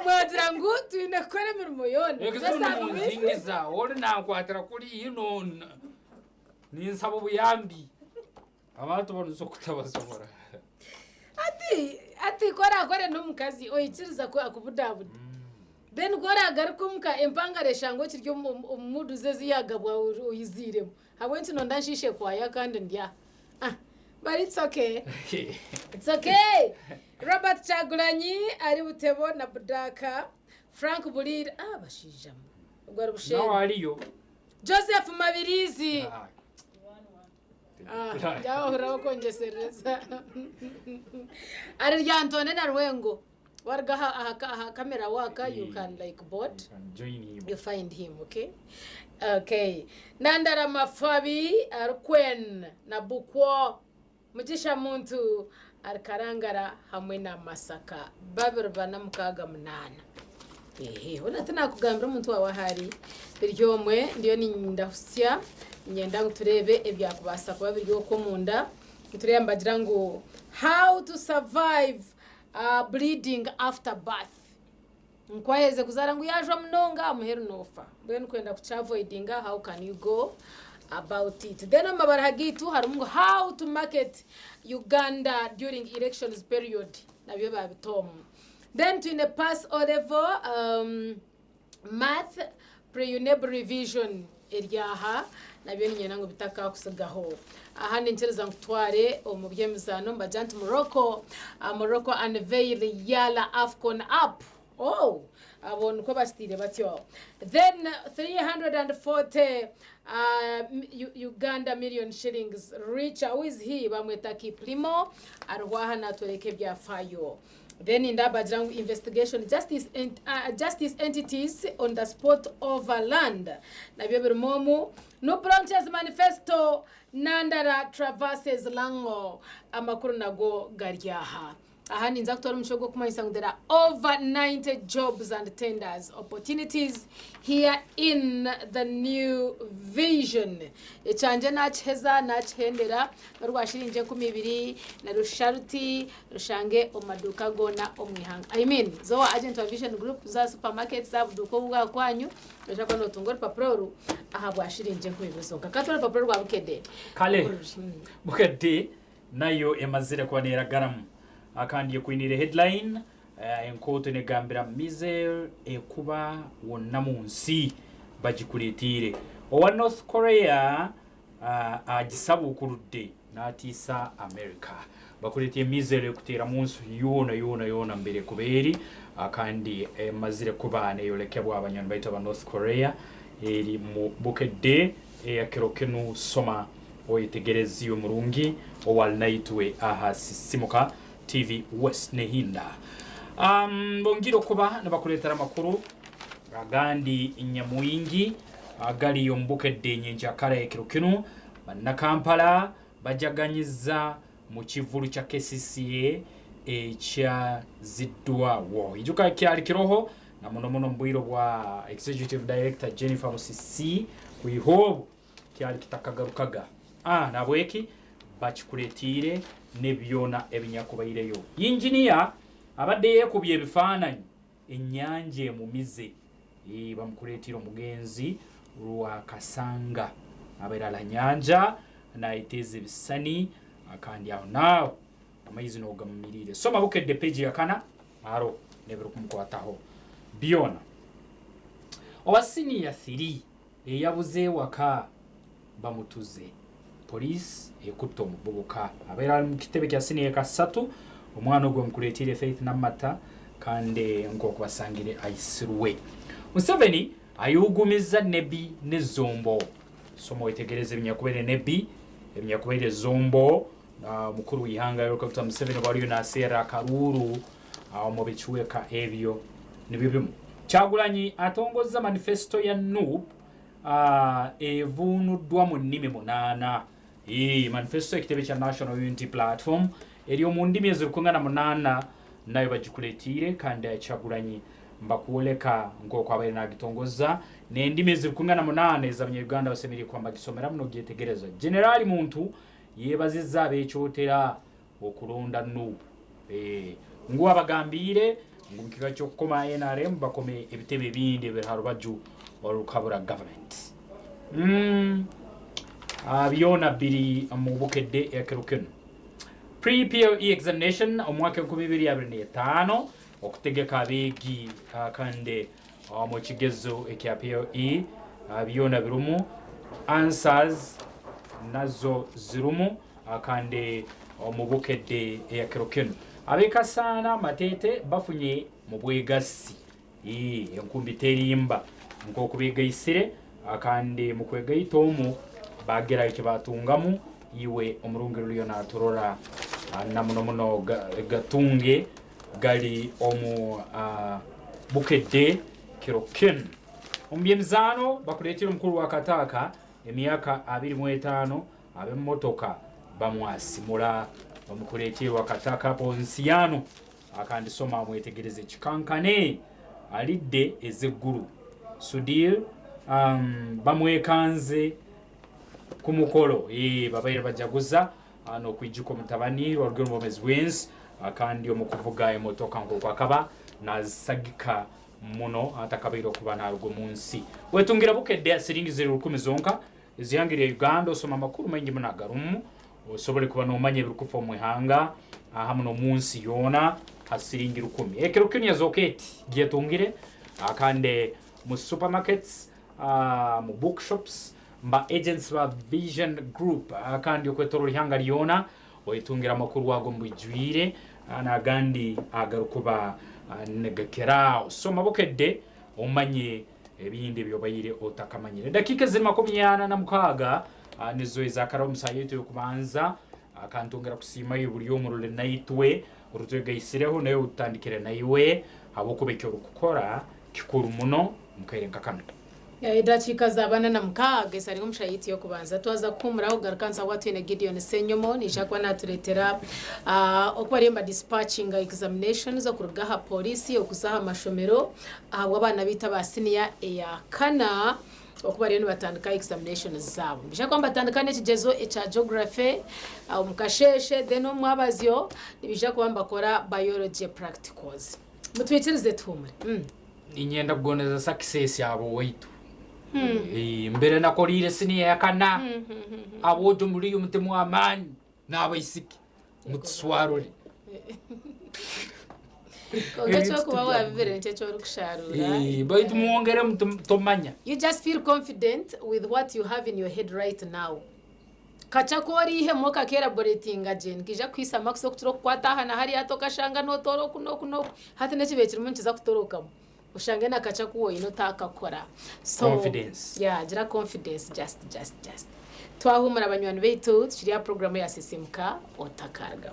mwadira ngu tuinakore mirimo yone. Ekizuna munzingiza ori nakwatira kuri ino ninsaba buyambi. Abantu bonso kutabasomora. Ati kora n'umukazi oyikiriza ko akubudabuda. Then gora garukumka empangare shango kiryo umudu zezi yagabwa oyiziremo. Habwenzi nondanshishe kwaya kandi ndya. But it's okay. It's okay. Robert Chagulanyi ari Butebo na Budaka. Frank Bulira bashijamo. Gwari bushe. Nawe ariyo. Joseph Mabirizi. Jaho huraho kongesereza. Ari ryantone na Rwengo. Warga ha camera waka, you can like bot. You can join him. You find him, okay? Okay. Nandara Mafabi Arkwen na Bukwo. Mugisha muntu Arkarangara hamwe na Masaka. Babirwa na mukaga munana. Hona tana kugambira muntu wahari. Biryomwe ndiyo ni ndahusya. Nyenda nguturebe ebyakubasa kuba biryo ko munda. Turemba gira ngo how to survive bleeding after birth. Nkwaheze kuzara ngo yaje mnonga muheru nofa. Bwe nkwenda kuchavoidinga, how can you go about it? Then amabaragitu harimo how to market Uganda during elections period. Nabyo babitomo. Then to in the pass O level math pre-UNEB revision eryaha nabyo nyina ngo bitaka kusigaho. Aha nintereza ngutware omubyemizano mbajant Morocco. Morocco unveil Yala AFCON app. Abon ko bastire batyo. Then 340 Uganda million shillings reach. Who is he? Bamweta Kiplimo arwaha na toleke bya fayo. Then in Dabajang investigation, justice entities on the spot of land. Nabyo momu no branches manifesto Nandara traverses Lango amakuru nago garyaha. Aha ninza kutora mushogo kumanyisa ngo there are over 90 jobs and tenders opportunities here in the new vision. Echanje nacheza nachhendera rwashirinje ku mibiri na rusharuti rushange omaduka gona omwihanga. Zo agent wa Vision Group za supermarket za buduko bwa kwanyu bashaka no tungora paproru aha bwashirinje ku bibusoka. Katora paproru rwa bukede. Kale bukede nayo emazire kwanera garamu. Akandiye kuinire headline enkoto ne gambira miser ekuba wonna munsi bagikuletire owa North Korea agisabu kurudde natisa America bakuletiye miser ekutera munsi yona mbere kuberi akandi mazire kubane yolekebwa abanyana baita ba North Korea eri mu bukedde yakirokenu soma oyitegereziyo murungi owalnaitwe ahasisimuka TV West Nehinda. Bongiro kuba nabakuletera makuru agandi Nyamwingi agali yombukedde nyenjakara ekirokinu na Kampala bajaganyiza mu kivulu kya KCCA ekya ziddwa wo ijuka kyali kiroho na muno mbwiro bwa Executive Director Jennifer Musisi kuihobo kyali kitakagarukaga nabweki bakikuletire nebyona ebinyakubayireyo engineer abadde yekubye ebifaananyi ennyanja emumize bamukuletira omugenzi lwa Kasanga abeera nyanja naiteze bisani akandi awo naawe amayizi n'ogamumirire soma bukedde page ya 4 aro nebero kumukwataho byona owa senior 3 eyabuze waka bamutuze police ekutta omuvubuka abeera mu kitebe kya siniya kasatu omwana ogwo mukuleetire Faith Namata kandi nk'oku basangire ayisirwe. Museveni ayugumiza Nebi ne Zombo. Somo wetegereze ebinyakubere Nebi ebinyakubere Zombo mukuru w'ihanga Dr. Museveni waliyo naseera Karuru mu bikiweka ebyo nibyo bimu. Kyagulanyi atongozza manifesto ya NUP evunuddwa mu nnimi 8. Manifesto ekitebe kya National Unity Platform eriyo mu ndimi ezirukungana 8 nayo bagikuleetire kandi Kyagulanyi mbakuoleka nk'oku abaire nagitongoza n'endimi ezirukungana 8 ez'abanyarwanda basemeriye kwamba gisomera muno gyetegereza. Generali muntu yeebazizza abeekyotera okulonda NUP. Nguwa bagambire ngumukika kyokukoma NRM bakome ebitebe ebindi ebiharubaju olukabura government. Byona biri mu bukedde ekerukeno. Pre-POE examination omwaka 2025 okutegeka abeegi kandi mu kigezo ekya POE byona birumu answers nazo zirumu kandi mu bukedde ekerukeno. Abekasana matete bafunye mu bwegassi enkumbi terimba nk'okubegayisire kandi mu kwegayitoomu bagera icyo batungamu iwe omurungiro lyo naturora na muno gatunge gali omu bukedde kiroken. Ombyemizano bakuleetera omukulu wa Kataka emyaka 25 ab'emmotoka bamwasimula bamukuleetera wa Kataka Ponsiano akandi soma mwetegereze kikankane alidde ezeggulu Sudir bamwekanze ku mukolo babaire bajaguza n'okwijjuka omutabani Walugero Mbomes Wins akandi omukuvuga emotoka nk'oku akaba nazisagika muno atakabaire okuba narugo mu nsi. Wetungira bukedde siringi 10,000 zonka ezihangire Uganda osoma amakulu mangi muno agarumu osobole kuba n'omanya ebirikufa mu ihanga hamu n'omu nsi yoona asiringi 10,000. Ekirukini yazoketi gyetungire akande mu supermarkets mu bookshops mba agents ba Vision Group akandi okwetoro lihanga lyona oyitungira amakuru wago mbwijwire anagandi agarukuba negakera soma bukedde omanye ebindi byobayire otakamanyire. Dakika 46 nizo izakara omusayi yetu yokubanza akantongera kusima yubuli omurule naitwe urutwegayisireho nayo utandikire naiwe habokubekyo rukukora kikuru muno mukayirenka kano. Edakika zabana na mukaga sari omushayiti yokubanza twaza kumuraho garukansa watwine Gideon Senyomo nishakwa natuletera okwaremba dispatching examinations okurugaha police okusaha amashomero wabana bita ba senior ya kana okuba rero batandika examinations zabo bishaka batandika n'ekigezo echa geography omukasheshe then omwabazyo nibishaka kwamba kora biology practicals mutwekirize tumure inyenda kugoneza success yabo waitu mbere nakolire siniya yakana abojo muri umutemu amani nabayisiki mutswarure but you just feel confident with what you have in your head right now. Kachakori he moka kera boreting agen kija kwisa maxo kutro kwata na hari atoka shanga no toro kuno hati nekibekira munchiza kutoroka ushange na kachakuwo inotaka kora so confidence jira confidence just twahumura abanywanyi beitu tukiriya program ya sisimka otakarga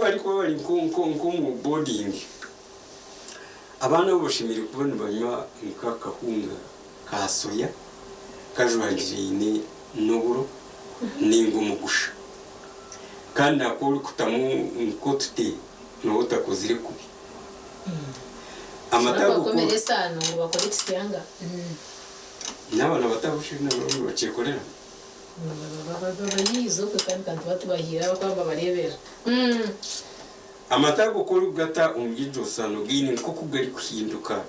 bari mu boarding abana boshimira kubona banywa nkakahunga kasoya kajwangirine n'uburo ningo mugusha kandi akora kutamu ko tute no utakozire kubi amatago komere sano bakora ikisanga n'abana batabushye n'abo bacekorera bayizo kandi batubahira bakamba barebera amatago kuri gata umgijo sano gine ko kugari kuhinduka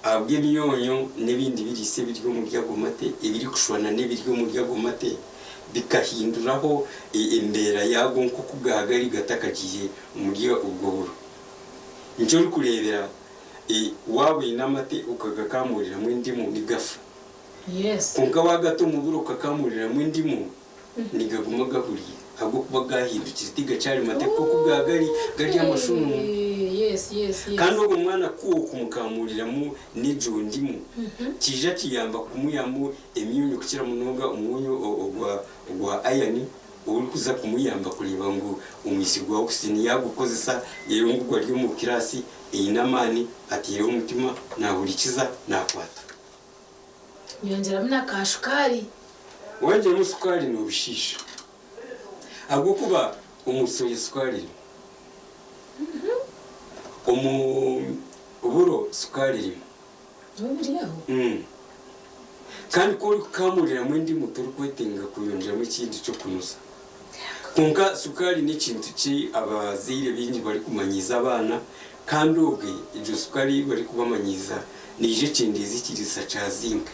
abwe myonyo n'ibindi birise biryo mu byagomate ibiri kushwana n'ibiryo mu byagomate bikahinduraho imbera yago nko kugahagari gatakagiye muri ubwo nicyo uri kurebera wawe n'amate ukagakamurira mu indimu nigafa yes kunga wagato mu buro kakamurira mu indimu nigaguma gahuriye ahubwo kuba gahindukira tiga cyari mate ko kugahagari gari y'amashunu yes kandi uwo mwana kuwo kumukamurira mu nijo ndimu kija kiyamba kumuyamu emyunyu kukira munonga umunyu ogwa ayani uri kuza kumuyamba kureba ngo umwisigwa oxygen yagukozesa yerungurwa ryo mu kirasi inamani atire umutima nahurikiza nakwata yongera mna kashukari wanje musukari no bishisha ahubwo kuba umusoye sukari uburo sukari kandi ko uri kukamurira mu ndi muto uri kwetenga kuyongeramo ikindi cyo kunoza kunga sukari ni ikintu ki abazire bingi bari kumanyiza abana kandi ubwe ibyo sukari bari kubamanyiza nije kindizi kirisa ca zinc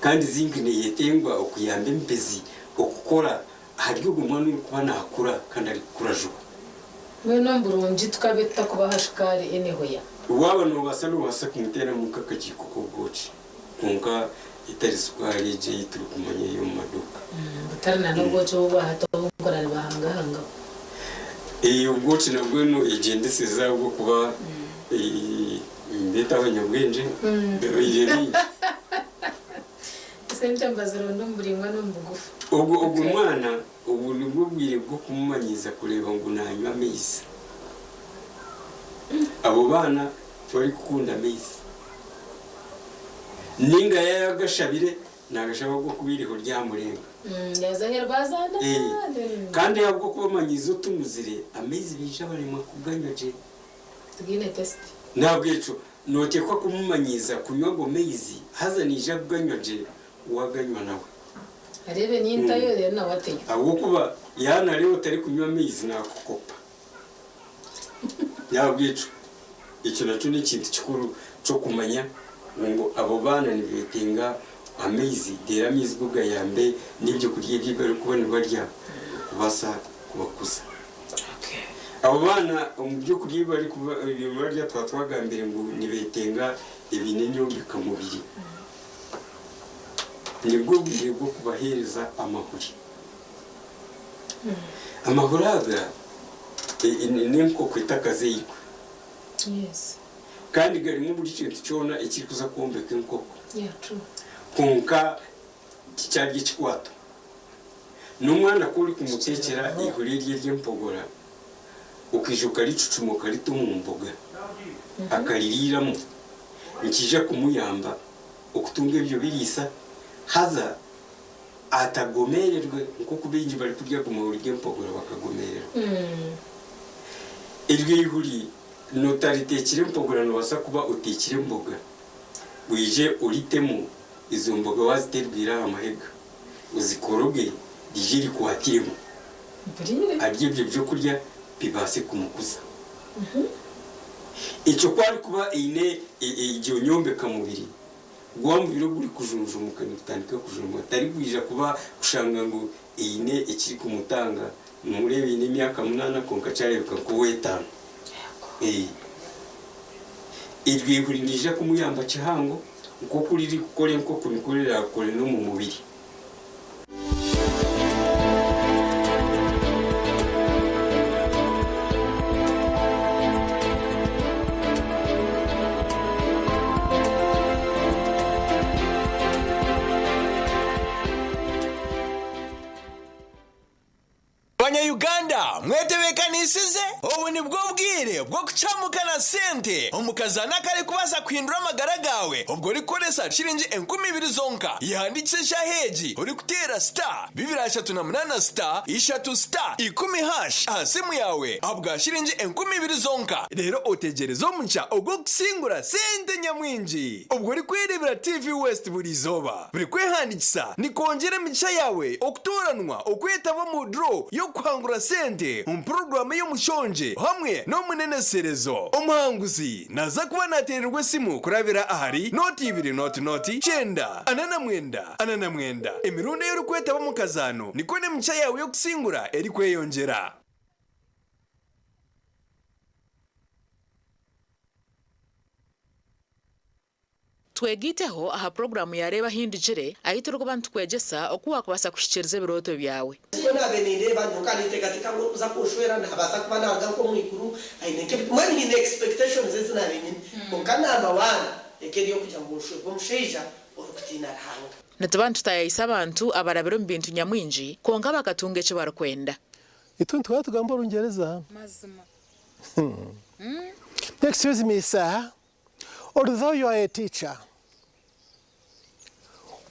kandi zinc ni yetengwa okuyamba impezi okukora haryo umwana uri kuba nakura kandi ari kurajuka mwe nomburungi tukabeta kubaha shukari enehoya waba no basa kumutera mu kakakiko ko bwoci kunga itari sukari je turi kumanya yo mu maduka butarana no bwoci bo bahato ngora bahanga ubwoci nabwo no igende seza bwo kuba mbeta abanyabwenje bero yeri sente mbazero ndomburingwa nombugufu ubwo mwana ubu nibwo bwire bwo kumumanyiza kureba ngo nanywa amezi abo bana bari gukunda amezi ninga yagashabire nagashaba bwo kubiriho ryamurenga yazaherwazana kandi yabwo kubamanyiza utumuzire amezi bisha barimo kuganyaje tugine test ntabwo eco notekwa kumumanyiza kunywa ngo mezi hazanije kuganyaje waganywa nawe arebe ninta yo rero nawateye ahubwo kuba yana rero utari kunywa amezi nakukopa yabwico icyo nacyo ni ikintu gikuru cyo kumenya ngo abo bana nibetenga amezi dera amezi bwa yambe n'ibyo kurya by'ibyo bari kubona barya kubasa kubakuza abo bana mu byo kurya bari barya twagambire ngo nibetenga ibinini bikamubiri nibwo bwiye bwo kubahereza amahuri amahuraga nimko kwitakaze yiko yes kandi gari mu buri kintu cyona ikiri kuza kumbeka inkoko yeah true kunka cyarye kikwato n'umwana kuri kumutekera ihuri ry'empogora ukijuka ricucumuka rito mu mboga akaririramo nikije kumuyamba okutunga ibyo birisa haza atagomererwe nko kubinji bari kurya ku mahuri y'empogora bakagomererwa iryo ihuri notaritekire mpogora no basa kuba utekire mboga wije uritemo izo mboga waziterwira amahega uzikoroge dijiri kwatiremo arye byo kurya bibase kumukuza icyo kwari kuba ine igihe nyombeka mubiri gwambiro guri kujunjumuka nitandika kujunjumuka tari kwija kuba kushanga ngo ine ikiri kumutanga murebe ine myaka 8 konka cyarebuka ko wetano irwi kuri nije kumuyamba cyahango uko kuri gukora nko kubikorera kore no mu mubiri Abanya-Uganda ya mwetebekanisize ubu ni bwo bwire bwo kucamukana sente umukazana kare kubaza kwindura amagara gawe ubwo rikoresa shiringi 20,000 zonka yandikisha heji uri kutera star 238 star 3 star 10 asimu yawe abwa shiringi 20,000 zonka rero otegereza omucha ubwo kusingura sente nyamwinji ubwo uri kwirebera TV West buri zoba buri kwehandikisa ni kongera micha yawe okutoranwa okwetaba mu draw yo kwangura sente program yo mushonje hamwe no muneneserezo umuhanguzi naza kuba natererwe simu kurabira ahari noti 2 noti chenda anana mwenda emirundi yo kwetaba mu kazano niko ne micha yawe yo kusingura eri kweyongera. twegiteho aha programu yareba hindijire ahita urwo bantu kwegesa okuwa kubasa kushikiriza ibiroto byawe ko nabenire bantu kandi tegatika ngo uza kushwera ntabasa kuba naga ko mwikuru ayineke mwani ni expectations zina benye mukana bawana ekeri yo kujya mu shwe bo musheja okutina rahanga natabantu tayisa abantu abarabero mbintu nyamwinji konga bakatunge cyo barakwenda ituntu twatugamba urungereza mazima excuse me sir, although you are a teacher,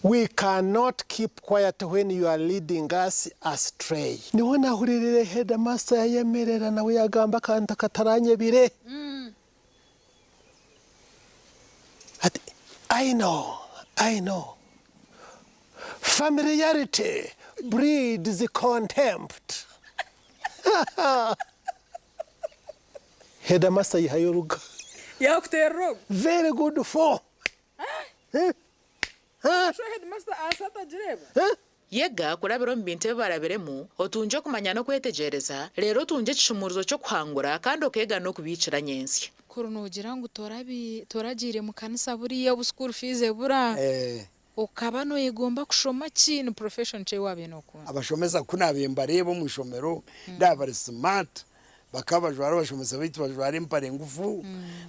we cannot keep quiet when you are leading us astray. Niwona huririre headmaster yemerera nawe yagamba kanta kataranye bire. I know. Familiarity breeds contempt. Headmaster yihayoruga. Yakutero. Very good for. Show headmaster asata jireba. Yega kurabiro mbinte baraberemu otunje kumanya no kwetegereza rero tunje cishumuruzo cyo kwangura kandi okega no kubicira nyensi. Kurunogira ngo toragire mu kanisa buriya bu school fees bura. Ukaba no yegomba kushoma kintu profession cye wabenoko. Abashomeza kunabemba rebo mu shomero ndabari smart. Bakabajwara bashomeza bitu bajwara impare ngufu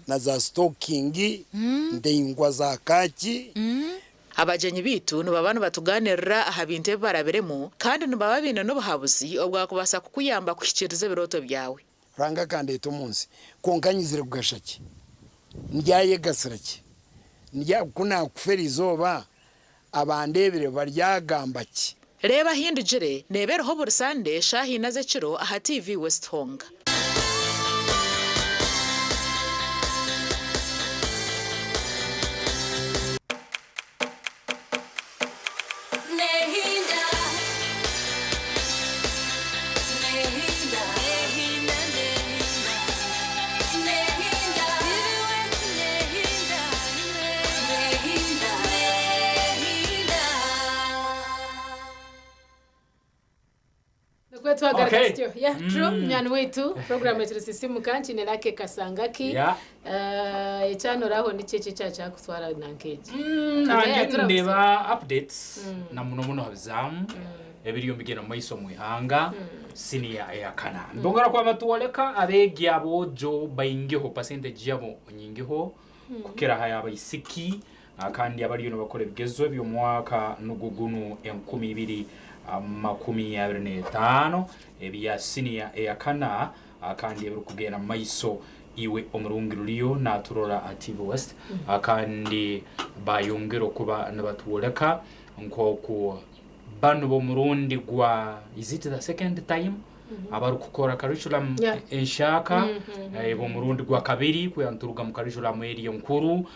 na za stocking ndengwa za kaki abajenyi bitu no babana batuganirira aha binte baraberemo kandi no bababina no bahabuzi obwa kubasa kukuyamba kushikiriza biroto byawe ranga kandi eto munsi konkanyizire kugashaki ndyaye gasiraki ndya kuna kuferizoba abandebere baryagambaki reba hindujire nebereho bursande shahi naze ciro aha TV West Honga. Okay. Yeah, true. Mnyani wetu program yetu sisimu kanchi nelake kasangaki. Echano raho ni cheche chacha kutwara nankeji. Ndeba updates na muno habizamu. Ebiriyo mbigena maiso muihanga senior yakana. Mbongora kwa matuoleka abegi abojo baingiho percentage yabo nyingiho kukera haya abayisiki kandi abariyo no bakore bigezwe byo mwaka nugugunu 2025 ebya senior yakana kandi ebirukugena maiso iwe omurungiruriyo naturora TV West kandi bayongero kuba nabatuoleka nkoko bano bo murundi gwa is it the second time abarukukora curriculum enshaka bo murundi gwa kabiri kuyanturuga mu curriculum eri nkuru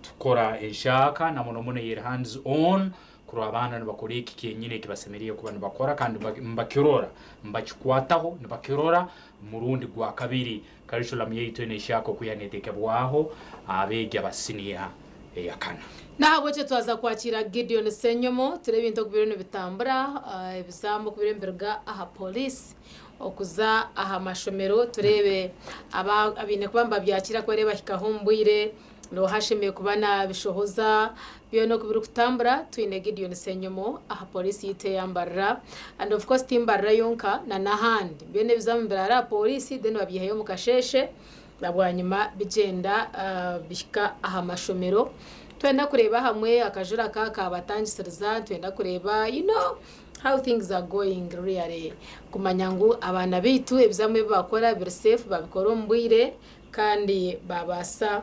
tukora enshaka na mono yere hands on kuri abana bakora iki kenyine kibasemeriye ku bantu bakora kandi mbakirora mbachikwataho mbakirora murundi gwa kabiri curriculum yeito enshaka kuyaneteke bwaho abege abasiniya yakana. Naho cyo twaza kwakira Gideon Senyomo turebe into kubirino bitambura ibisambo kubiremberga aha police okuza aha mashomero turebe abine kubamba byakira ko reba hikahumbwire no hashimiye kubana bishohoza byo no kubiru kutambura twine Gideon Senyomo aha police yite yambara and of course timbara yonka na nahandi bene bizambara ara police then babiheyo mukasheshe nabwanyuma bigenda bishika aha mashomero twenda kureba hamwe akajura kaka batangisiriza twenda kureba how things are going really kumanya ngo abana bitu ebizamwe bakora biri safe babikora ombwire kandi babasa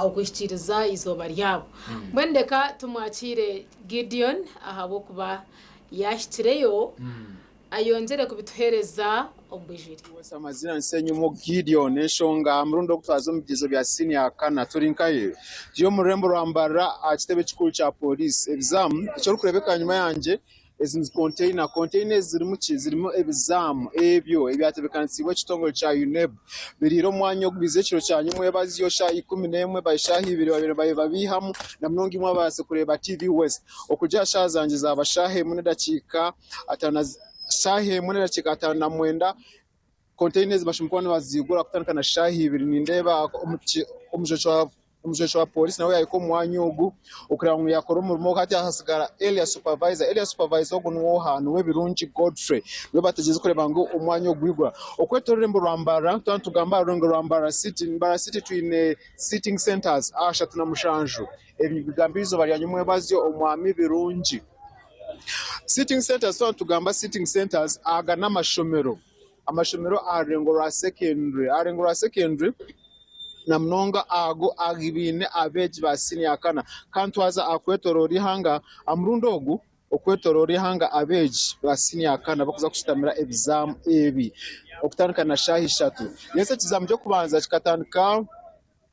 okwishikiriza izoba ryabo mwendeka tumwakire Gideon ahabo kuba yashitireyo ayongere kubituhereza obwijiri wese amazina nsenyumo Gideon eshonga murundo kutwaza mugizo bya senior kana turinkaye yo murembo rwambara akitebe kikuru cha police exam cyo kurebeka nyuma yanje ezinzi containers zirimo exam ebyo ebyatebekanisiwe kitongole cha UNEB biriro mwanyo gubize kiro cyanye mwe baziyo sha 11 bayishahi 2 babihamu na mnongi mwa base kureba TV West okuja shazanje zabashahe mune dakika atana shahe mune dakika atana mwenda containers bashimukwana bazigura kutandika na shahi 2 nindeba umujecho wa polisi nawe yayiko mwanyugu ukira mu yakora umurimo kati hasigara area supervisor ogunwo hanu we birungi Godfrey we bategeze kureba ngo umwanyugu igwa okwetorere mbo rwambara tugamba rongo rwambara city twine sitting centers ashatu na mushanju ebigambizo bari yanyumwe bazyo omwami birungi sitting centers tugamba sitting centers aga namashomero arengo ra secondary na mnonga ago agibine abeji basini yakana kantwaza akwetorori hanga amrundogu okwetorori hanga abeji basini yakana bakuza kushitamira exam ebi okutandika na shahi shatu yese kizamu cyo kubanza kikatandika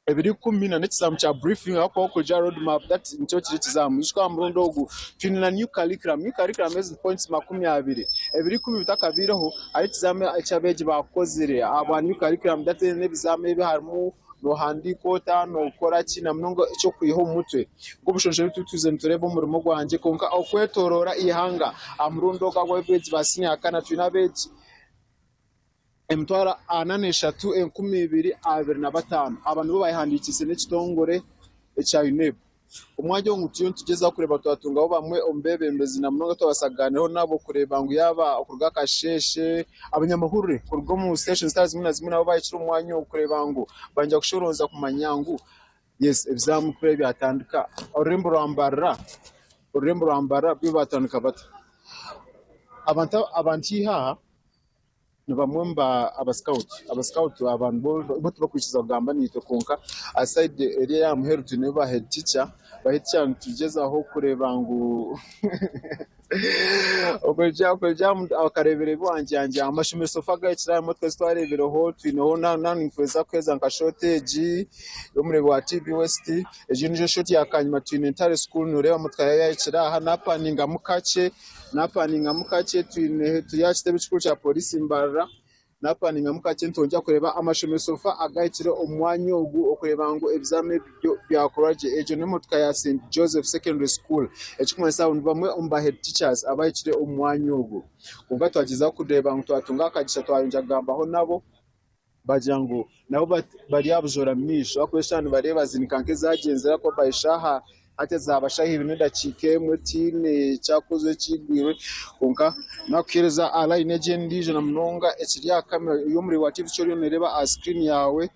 ebiri 10 na kizamu cha briefing ako kuja road map that nicyo kiri kizamu yishwa mrundogu twini na new curriculum is points 20 ebiri 10 bitakabireho ari kizamu cyabeji bakozire aba new curriculum that ne bizame ebi harimo no handiko tano ukora kina mnongo cyo kwiho umutwe ngo bushonje bitutuze nturebo murimo gwanje konka okwetorora ihanga amrundo kagwe beji basinya kana twina beji emtwara 8 abantu bo bayihandikise n'ekitongore ekya UNEB umwajyo ngutiyo tugeza kureba twatungaho bamwe ombebembezi na mnongo twabasaganiho nabo kureba ngo yaba okurga kasheshe abanyamakuru kurgo mu station stars zimwe nabo bayicira umwanyo kureba ngo banja kushoronza kumanyangu yes exam kure byatandika urembo rwambara bibatandika bata abantiha nabamwemba abascout abantu bo tubakwishiza kugamba nito konka aside area ya muherutu neba head teacher tugeza aho kureba ngo okoja akarebere bwanje amashime sofa gakira mutwe twarebere ho twino nani kweza kweza nka shortage yo murebo wa TV West ejinje shoti yakanyuma twine entire school nureba mutwe yayikira aha napaninga mukace twine tuyashite bicikuru cha police mbara napaninga mukace ntonja kureba amashime sofa agakira umwanyo ogu okureba ngo exam bya college ejo nemutwe ya St Joseph Secondary School echikumasa bamwe umba head teachers abayikire umwanyo ogu kunga twagiza kureba ngo twatunga akagisha twayinja gambaho nabo bajango nabo bari abujora misho akweshana bareba zinikanke zagenzera ko bayishaha ate zabashahi ibintu dakike mutine cyakozwe kigwire kunka nakireza aline gendije na mnonga ekiriya kamera yo muri wa TV cyo nereba a screen yawe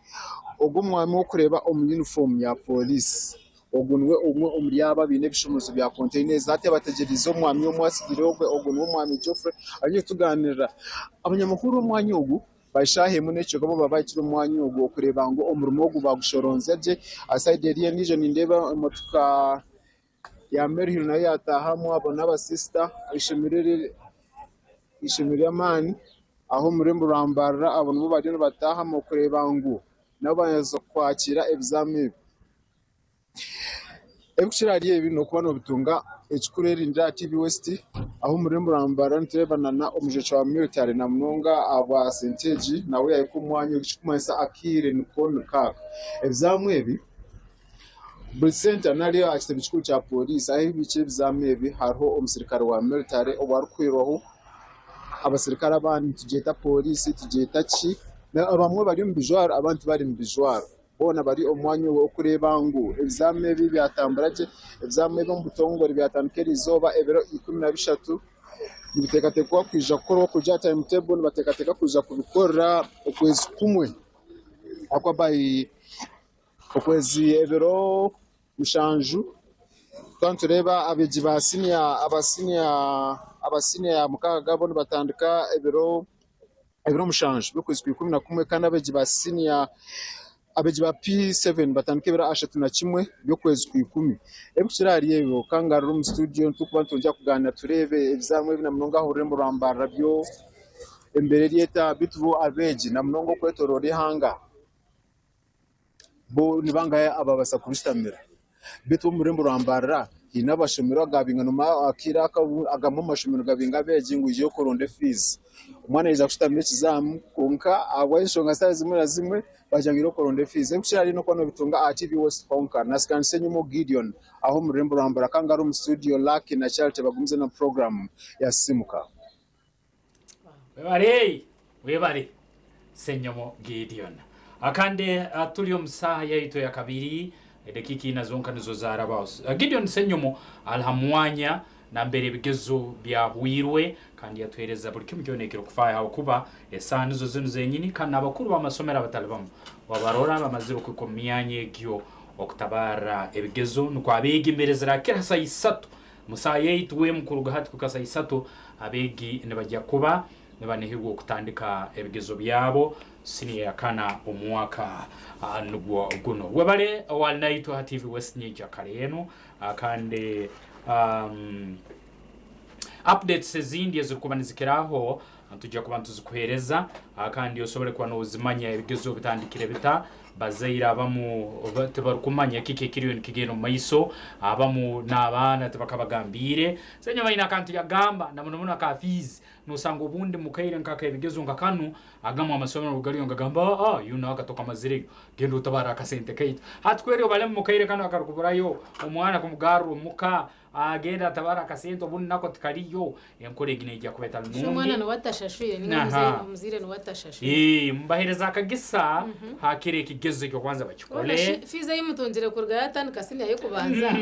ogumwami wo kureba uniform ya police ogunwe umuri yaba bine bishomozo bya containers ate bategerizo umwami yo mwasigire ogwe ogunwe umwami Geoffrey anye tuganira abanyamakuru umwanya ogu bashahe munecyo kabo babakira umwanya ogu kureba ngo umurimo ogu bagushoronze je aside eriye nije nindeba motuka ya Merhill nayo yatahamwe abona aba sister ishimirire mani aho murembo rambara abona bo bari bataha mu kureba ngo nabazo kwakira exam ebukirariye ibintu kubano bitunga ekikureri ndya TV West aho murembo rambara nterebanana umujecho wa military na mnonga aba Senteji nawe yayiko umwanya ukikumasa akire nikono kaka exam ebi buri center nari akite bicikuru cha police aho ibice exam ebi hariho umusirikare wa military obarukwiroho abasirikare abandi tugeta police tugeta ki abamwe bari mu bijwara abandi bari mu bijwara bona bari umwanya wo kureba ngo exam ebi byatambaraje exam ebi mu butongore byatandikera izoba ebero 13 bitekate kwa kwija koro kuja timetable batekateka kuja kubikora ukwezi kumwe akwa bayi ukwezi ebero mushanju tureba abeji ba senior abasenior mukaga bo batandika ibiro mushanje bikwezi 11 kandi abeji ba senior abeji ba P7 batandika ibiro 31 byo kwezi 10 ebukirari yebo kangaruru mu studio tukuba tunjya kuganira turebe ibizamwe bina mnonga hore mu rambara byo embere leta bitvu abeji na mnongo kwetorori hanga bo nibanga ababasa kuristamira bitu murembo rambara inabashomero gabinga numa akira agamo mashomero gabinga beji nguje koronde fees umwana iza kustamira ikizamu konka abwayishonga saa zimwe bajangiro koronde fees emshari no kono bitunga TV West Konka na skanse nyumo Gideon aho murembo rambara kangaru mu studio Lucky na Charity bagumze na program ya Simuka webare senyomo Gideon akande tuli omusaha yaito ya kabiri dakika inazonka nizo zarabaos Gideon senyomo alhamwanya na mbere bigezo byahwirwe kandi yatwereza buri kimwe cyonekero kufaya aho kuba esa nizo zinu zenyini kandi abakuru bamasomera batalibamo wabarora bamaziro kuko myanye gyo okutabara ebigezo nuko abegi imbere zirakira saa 3 musaha yaito we mukuru gahati kuka saa 3 abegi nibajya kuba nibanehirwa kutandika ebigezo byabo senior kana umwaka nubwo guno webale walnaito ha TV West Nyija kareno akande updates zindi zikubanizikiraho tujya kubantu zikuhereza akandi yosobore kwa nozimanya ebigezo bitandikire bita bazaira abamu barukumanya kike kiriyoni kigeno maiso abamu nabana tabakabagambire senyo bayina kantu yagamba na muno akafizi nusango bundi mukaire nkaka ebigezo ngakanu agama amasomero bugariyo ngagamba yuno akatoka mazire gendo tabara akasente kaito hatkweri obale mukaire kanu akarukuburayo umwana kumugaru muka agenda tabara akasente obundi nako tikariyo enkore gine ijya kubeta n'undi umwana no batashashuye ni muzire no batashashuye mbahereza akagisa hakire kigezo cyo kwanza bakikole fiza y'imutongere kurga yatandika sini yayo kubanza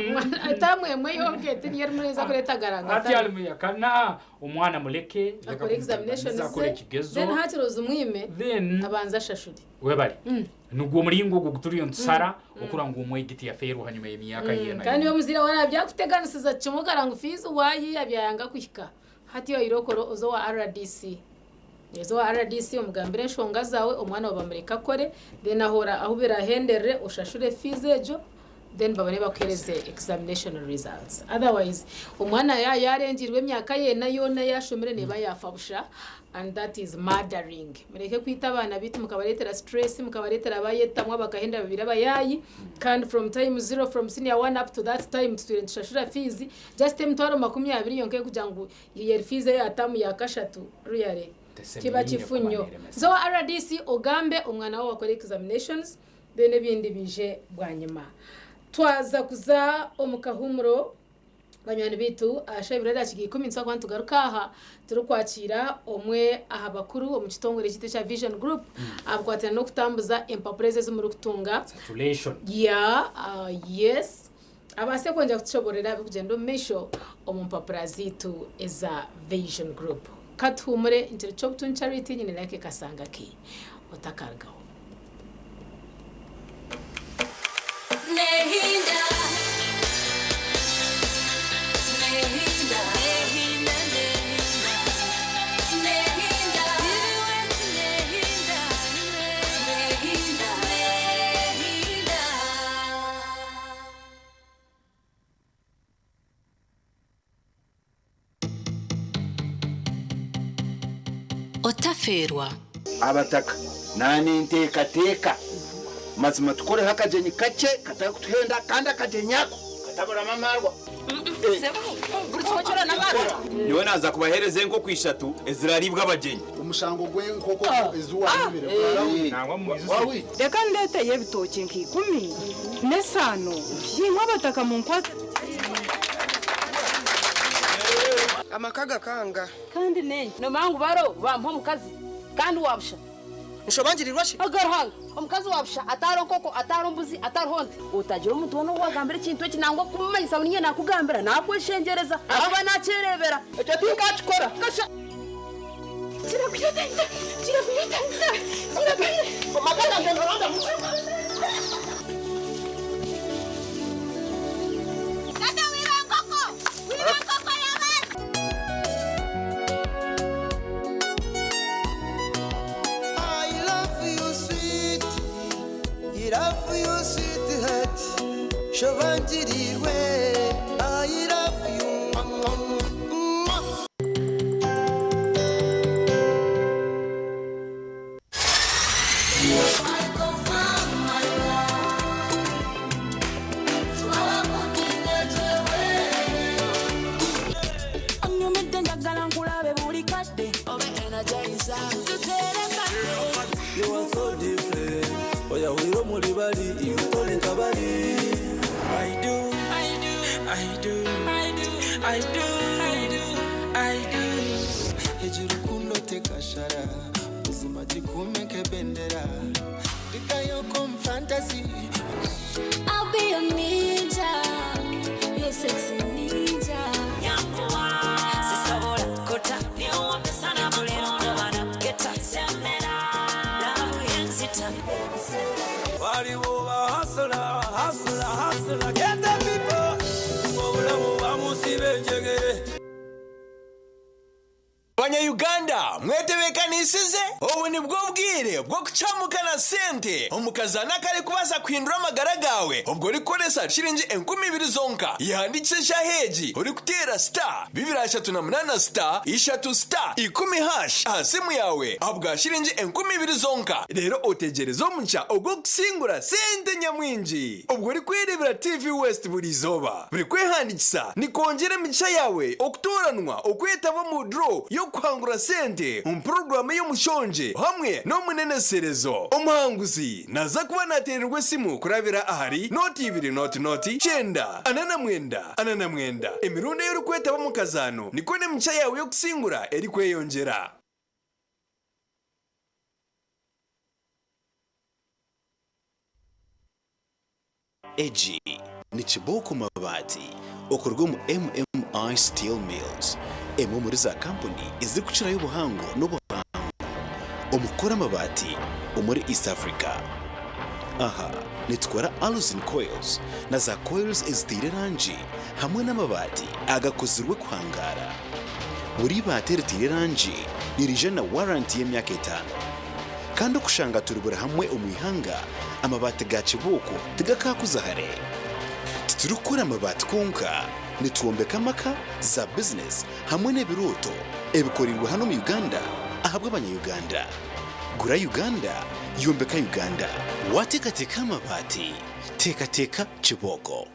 atamwe yonke tinyer mureza kureta garanga ati almu yakana umwana muleke akore examination then hatiroza umwime abanza shashuri webari nugo muringo guturiyo nsara okuranga umwe igiti ya feru hanyuma y'imyaka yena kandi yo muzira warabya kuteganisiza cyumugaranga fiza wayi yabyanga kwika hati yo irokoro ozo wa RDC yezo wa RDC umugambire nshonga zawe umwana wabamurika kore then ahora aho birahendere ushashure fizejo then babane bakwereze examination results otherwise umwana yarengirwe imyaka ye nayo yashomere neba yafabusha and that is murdering mureke kwita abana bitu mukabaretera stress mukabaretera abayetamwa bakahenda babira bayayi kandi from time 0 from senior 1 up to that time student shashura fees just time 20 yonke kujangu year fees atamu yakashatu ruyare kiba kifunyo so RDC ogambe umwana wawe akora examinations then ebindi bije bwanyuma twaza kuza omukahumuro banywana bitu ashabirada kigiye kuminsa kwantu garukaha turukwakira omwe aha bakuru mu kitongore kite cha Vision Group abkwatira no kutambuza empapureze zo muri kutunga yes abase konja kutshoborera bikugenda mesho omumpapura zitu eza Vision Group katumure interchoptun charity nyine like kasanga ki otakargaho Nehinda Nehinda Nehinda Nehinda Nehinda Nehinda Nehinda Otaferwa abataka nani nteka mazima tukore hakajenyi kake kataka kutuhenda kanda kajenyako katabura mamarwa Gurutsochora nabara niwe naza kubahereze nko kwishatu eziraribwa abajenyi umushango gwe nkoko ezuwa nibire nangwa mwizusi reka ndete yebitoki nki 10 nesano yinkwa bataka mu nkwata amakaga kanga kandi nenye no mangu baro bampa mukazi kandi wabusha ushobangirirwa shi agarhanga omukazi wabusha ataro nkoko ataro mbuzi ataro honde utagira umuntu wono wagambira ikintu kinangwa kumanyisa bunye nakugambira nakweshengereza aba nacerebera icyo tikachikora kasha Chira magana ndoronda Tata wira wangirirwe I love you You are so different. Oh yeah, we don't worry about it. You don't about it. I do, I do, I do, I do, I do, I do, I do. Hejuru kuno teka shara, uzima jikume kebendera. Tika yoko fantasy. I'll be a ninja, you're sexy ninja. Yamwa, sisabora kota, niyo pesana mulero wana geta semera. Wali woba hustler, hustler, hustler, get the people. Wabula woba musibe njegere. Banya-Uganda mwetebekanisize ubu ni bwo bwire bwo kucamukana sente umukazana kare kubaza kwindura amagara gawe ubwo uri koresa shiringi 20,000 zonka yandikisha heji uri kutera star 238 star 3 star 10 hash asimu yawe abwa shiringi 20,000 zonka rero otegereza omuncha ubwo kusingura sente nyamwinji ubwo uri kwirebera TV West buri zoba buri kwehandikisa ni kongera micha yawe okutoranwa okwetaba mu draw yo kwangura sente program y'umushonje hamwe no muneneserezo umuhanguzi naza kuba natererwe simu kurabira ahari noti 2 noti chenda anana mwenda emirundi yo kwetaba mu kazano niko ne micha yawe yo kusingura eri kweyongera. Eji ni Kiboko Mabati okorwa mu MMI Steel Mills emu muri za company izi kucira y'ubuhango n'ubuhango omukora amabati umuri East Africa. Aha nitwara Alusin Coils na za coils izitiranji hamwe n'amabati agakozirwe kwangara buri bateri tiranji nirije na warranty y'imyaka 5 kandi kushanga turibura hamwe umwihanga amabati ga Kiboko tigakakuzahare turukura amabati konka nituombeka maka za business hamwe n'ebiroto ebikorirwa hano mu Uganda ahabwa abanya-Uganda. Gura Uganda yombeka Uganda watekateka amabati tekateka Kiboko.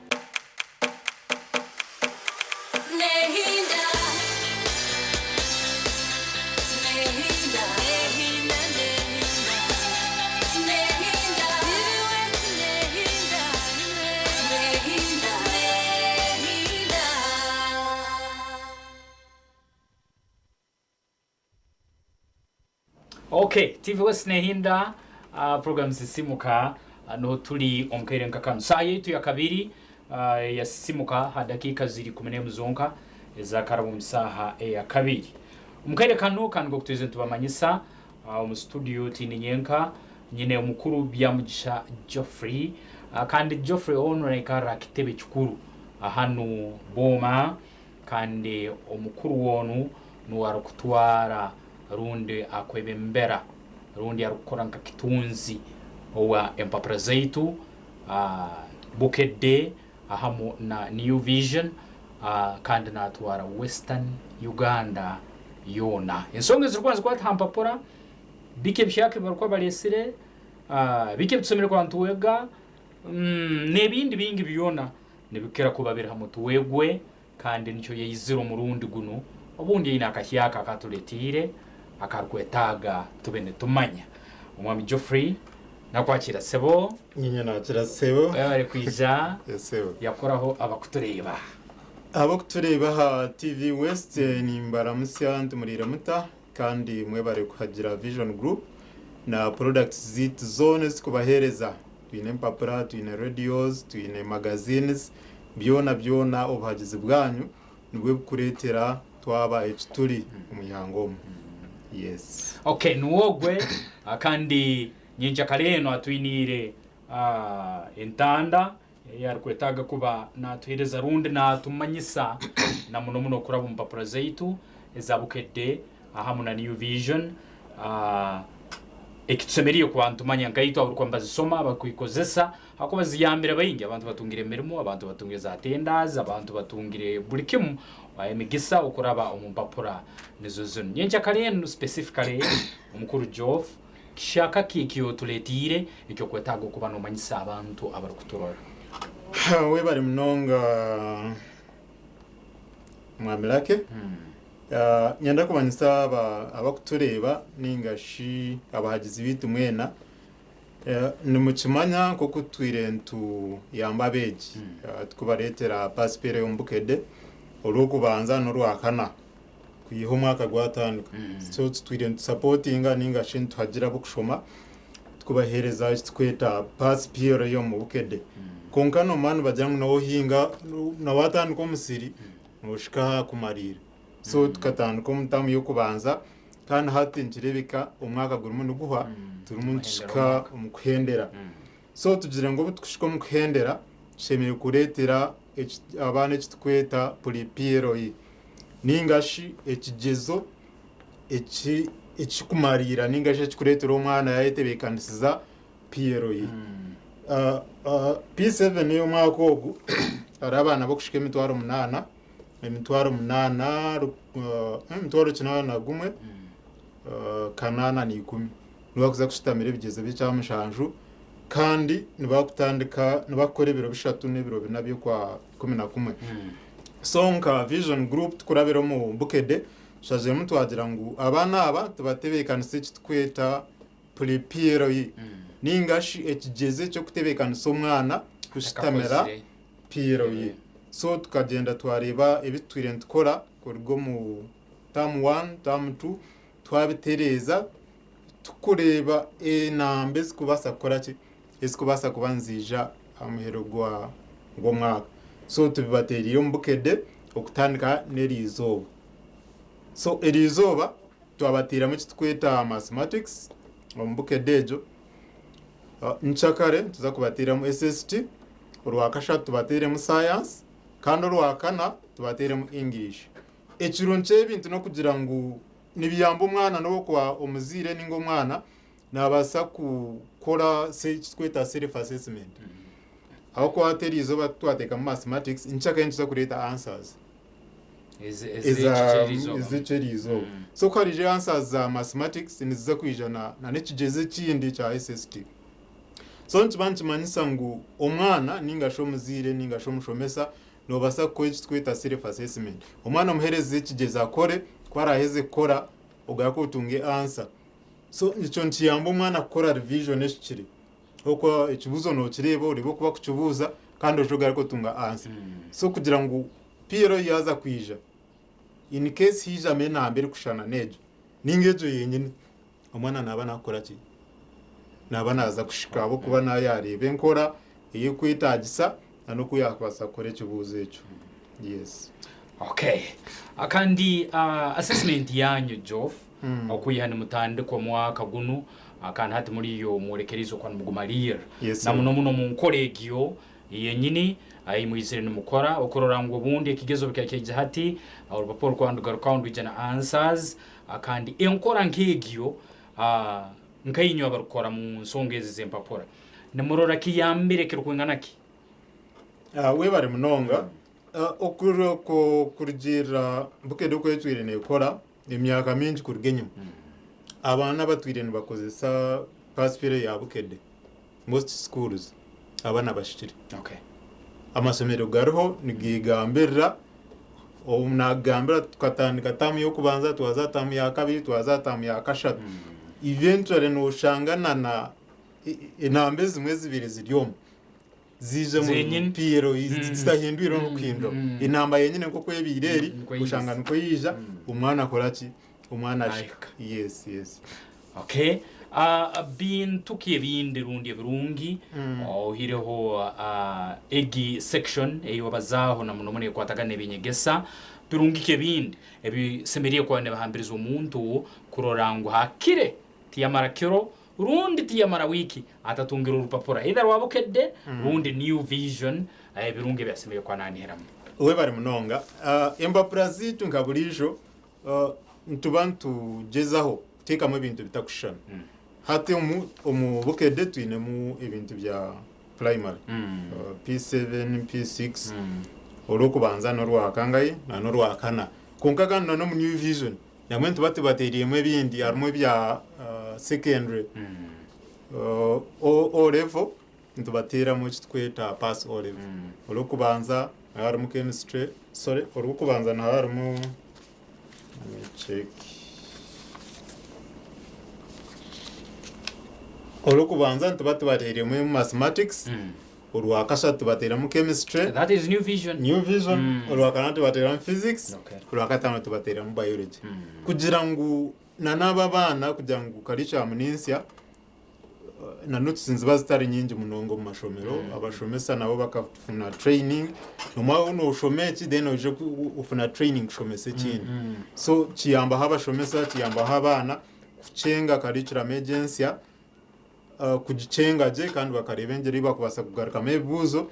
Okay, TV West Nehinda program zisimuka no tuli omkaire nkakano saa yetu ya kabiri yasimuka hadakika ziri 10 zonka ezakarabu msaha ya kabiri omkaire kano kango kuteze tubamanyisa mu studio tininyenka nyine omukuru byamugisha Geoffrey kandi Geoffrey onore kara kitebe kikuru hano boma kandi omukuru wonu nuwara kutwara runde akwebembera rundi arukora nka kitunzi wa empapra zaitu bukedde ahamu na New Vision kandi natwara Western Uganda yona ensonga zirikwanza kwa tampapura bike byake barukwa balesire bike tusomere kwa ntuwega nebindi bingi biyona nebikera kubabira hamu tuwegwe kandi nico yeyiziro murundi guno obundi ina akashyaka katuletire akarkwetaga tubene tumanya umwami Geoffrey nakwakira sebo nyinya nakira sebo ari kwija sebo yakoraho abakutureba ha TV West ni mbaramusya ndumurira muta kandi mwe bare kuhagira Vision Group na products zit zones kubahereza twine papura twine radios twine magazines byona obuhagizi bwanyu nibwe bukuretera twaba H3 umuyango. Yes. Okay, nuogwe kandi nyinja kaleno atwinire entanda yarkwetaga kuba natuhereza rundi na tumanyisa na muno kuraba mpapura zaitu ezabukedde ahamu na New Vision ekitusemeriye ku bantu manya nkaito aburiko mbazisoma bakwikozesa hako baziyambira bayingi abantu batungire emirimo abantu batungire za tenders abantu batungire buri kimu emigisa okuraba omumpapura nizo zino nyencha kalenu specifically omukuru Jof kishaka kikiyo tuletire icyo kwetago kuba no manyisa abantu abarukutorora we bari mnonga mwamilake nyanda kubanyisa abakutureba ningashi abahagizi bitu mwena ni mukimanya ko kutwirentu yamba beji tukubaretera pasipere yombukede olukubanza n'olwakana kuyiha umwaka gwatandika so twirentu supportinga ningashi ntuhagira bukushoma tukubahereza tweta pasipere yo mu bukede konkano manu bajyangu nawo hinga na watandika omusiri noshika kumarira so tukatandika omutamu yo kubanza kandi hatinjirebeka umwaka gurimo nuguha turimo nshika omukuhendera so tugira ngo butukushika omukuhendera shemeye kuretera abana ekitukweta pulipiro ningashi ekigezo ekikumarira ningashi ekikuretera omwana yayetebekanisiza piro P7 niyo mwaka ogu ari abana bokushika emitwaro 8 emitwaro 8 emitwaro 9 kanana ni 10 nibakuza kushitamira ebigezo by'icyamushanju kandi nibakutandika nibakora ibiro bishatu n'ibiro binabyo kwa 11 sonka vision group tukurabira mu bukede shaje mutwagira ngo abana aba tubatebekanise kitweta pulipiro ningashi ekigeze cyo kutebekanisa umwana kushitamira piro so tukagenda twareba ebitwirent tukora kurgo mu tam 1 tam 2 twabitereza tukureba enambe zikubasa kora ki esikubasa kubanzija amuhero gwa mwaka so tubibateriye mbukede okutandika nerizoba so erizoba twabatira mu kitweta mathematics ombukedejo nchakare tuza kubatira mu SST urwakasha tubatire mu science kandi urwakana tubatire mu English ekirunche ibintu no kugira ngo nibiyamba umwana no kwa omuzire ningo mwana nabasa kukora se kitweta self assessment aho kwa terizo batwateka mu mathematics nchakare tuza kureta answers ezecherizo so kwa rije answers za mathematics niziza kwijana na nekigeze kindi cha SST so ntibantu manyisa ngo omwana ningasho muzire ningasho mushomesa no basa ko twita self assessment omwana muhereze kigeza akore kwaraheze kora ugako utunge answer so ico ntiyamba omwana kora revision eshikiri oko ekibuzo no kirebo uribo kuba kukibuza kandi ojoga ariko tunga answer so kugira ngo piro yaza kwija in case hija mena ambere kushana nejo ningejo yenyine omwana naba nakora ki nabanaza kushika abo kuba na yarebe nkora iyo kwitagisa no kuyakwasa kore kibuze eco yes okay akandi assessment yanyu Jof okuyihana mutandiko mwaka guno akana hati muri yo murekerizo kwa mugumarira na muno mu nkoregio yenyini ayi muyisire numukora okorora ngo bundi ikigezo bikakeje hati urupapuro kwandika account bijana answers akandi enkora nkegio nkayinyo abarukora mu nsongezi zempapura nemurora kiyambire kirukwinganaki we bari munonga okuro ko kurgira bukedo ko yitwirene kora emyaka mingi kurgenyu abana batwirene bakozesa passport ya bukede most schools abana bashikiri okay amasomero gariho nigigambira nagambira tukatandika tamu yo kubanza twaza tamu ya kabiri twaza tamu ya kashatu eventually no shangana na inambe zimwe zibiri ziryomo zije mu piro zitahindwira no kwindo inamba yenyine ko kwebireri gushangana ko yija umwana akoraki umwana ashika yes okay bintu kibindi rundi burungi ohireho egi section eyo bazaho na muno mune kwatagane binyegesa birungi kibindi ebisemeriye kwane bahambiriza umuntu kurorango hakire tiyamara kiro rundi tiyamara wiki atatungira urupapura either wabukedde rundi new vision birungi byasemeriye kwanani heramu we bari munonga embapura zitu ngabulijo ntubantu jezaho teka mu bintu bitakushana hati omu bukede twine mu ebintu bya primary P7 P6 olukubanza n'olwakangaye na n'olwakana konka kandi no mu new vision namwe tubate bateriyemo ebindi harimo bya secondary o level ntubatera mu kitweta pass o level olukubanza harimo chemistry olukubanza na harimo check olukubanza ntubate bateriyemo mathematics olwakashatu bateramu chemistry, that is new vision, olwakana tubateramu physics, olwakatano tubateramu biology. Kugira ngu nanaba bana kugira ngu kalicha muninsia na notice bazitari nyingi munongo mu mashomero abashomesa nabo bakafuna training noma uno ushomechi then uje ufuna training shomese kindi so kiyamba habashomesa kiyamba habana kucenga curriculum agency kugichenga je kandi bakarebengera bakubasa kugaruka mebuzo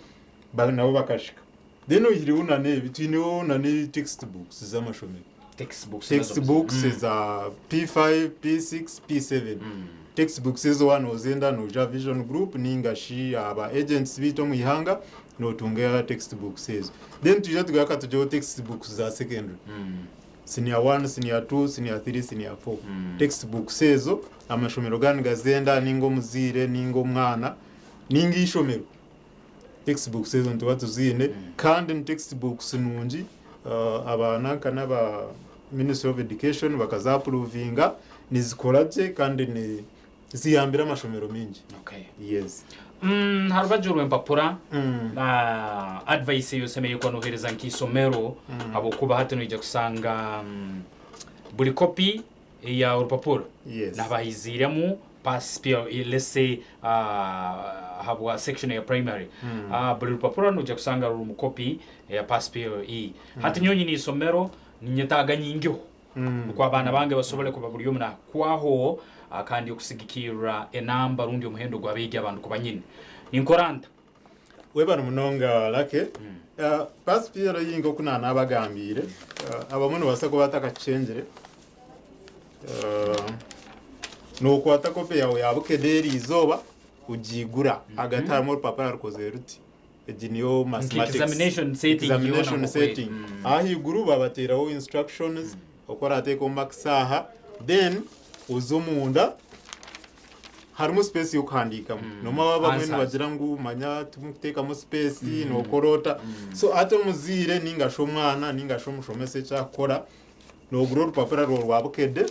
nabo bakashika then uhiri unane bitwine na ni textbooks z'amashomero textbooks za P5 P6 P7 textbooks izo one ozenda no Vision Group ningashi aba agents bito mu ihanga no tunga textbooks izo then tujya tugaka tujyo textbooks za secondary senior 1 senior 2 senior 3 senior 4 textbooks izo amashomero gani gazenda ningo muzire ningo mwana ningi ishomero textbooks izo ntuba tuzine kandi ni textbooks nungi abana kana ba Ministry of Education bakazaprovinga nizikoraje kandi ni ziyambira amashomero mingi. Okay. Yes. Harubajuru empapura advice yosemeye ko nohereza nkisomero abo kuba hatano ijya kusanga buri copy ya urupapuro nabahiziremu paspio let's say habwa section ya primary buri rupapuro nujya kusanga ruri mu copy ya paspio hati nyonyi ni isomero ninyetaga nyingiho kwa bana bange basobole kuba buri yomna kwaho kandi okusigikira enamba rundi omuhendo gwabege abantu kubanyine ninkoranta weba munonga lake paspio yingo kuna nabagambire abamuntu basako batakacengere no kwata kope yawe yabukederi izoba ujigura agatamo urupapuro rukoze ruti ejiniyo mathematics examination setting ahi guru babateraho instructions okora ateko maksaha then uzumunda harimo space yo kwandika noma baba mwe bagira ngo manya tumuteka mu space no korota so ato muzire ningasho mwana ningasho mushomese cyakora no guru urupapuro rwabukede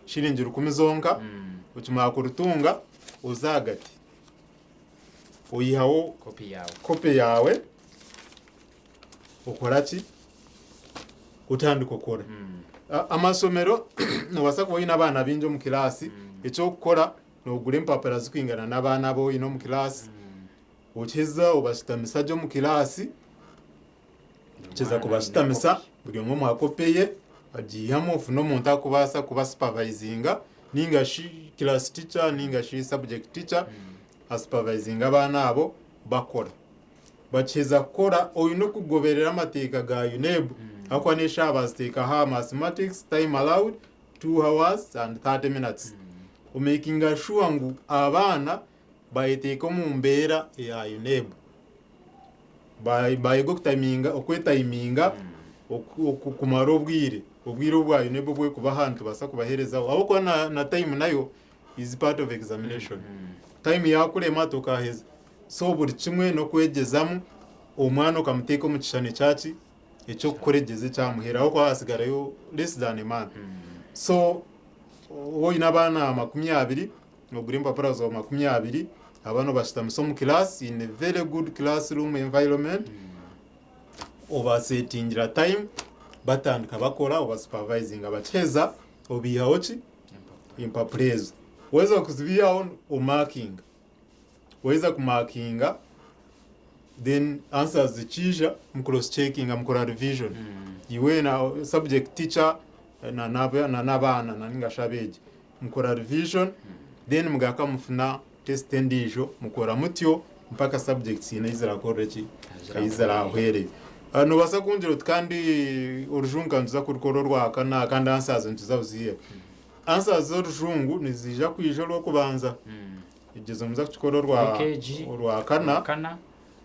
shiringira ukumizonka ukimara kurutunga uzagati uyihawo copy yawe ukoraki utandika ukora amasomero nubasa ko ina abana binjo mu class icyo gukora no gure impapuro zikwingana n'abana bo ino mu class ukeza ubashitamisa jo mu class ukeza kubashitamisa buri umwe mu akopeye agiyamo funo monta kubasa kuba supervisinga ningashi class teacher ningashi subject teacher supervising abana abo bakora bacheza kora oyino kugoberera amateka ga UNEB akwanisha abasteka ha mathematics time allowed 2 hours and 30 minutes umakinga sure ngu abana bayiteka mu mbera ya UNEB by go timinga okwetiminga okumara ubwire bwa UNEB bwo kuba hantu basa kubahereza abo kwa na time nayo is part of examination time yakurema tukaheza so buri kimwe no kwegezamu umwana ukamuteka mu kishane cyaci icyo kuregeze cyamuheraho kwa hasigarayo less than a month so wowe nabana 20 no gure impapuro zo 20 abana bashitamuso mu class in a very good classroom environment oversettingira time batandika bakora over supervising abacheza obihaochi impaprezo weza kuzibia on marking weza kumarkinga then answers zichisha cross checking mkora revision iwe na subject teacher na nabana na ningashabeje mkora revision then mugaka mufuna test endijo mukora mutyo mpaka subjects ina izira koreki izira hwere no basa kunjiro kandi urujunga ntuza kurukoro rwaka na kandi answers ntuza uziye answers z'orujungu nizija kwijoro rwo kubanza igezo muza kukora rwa kana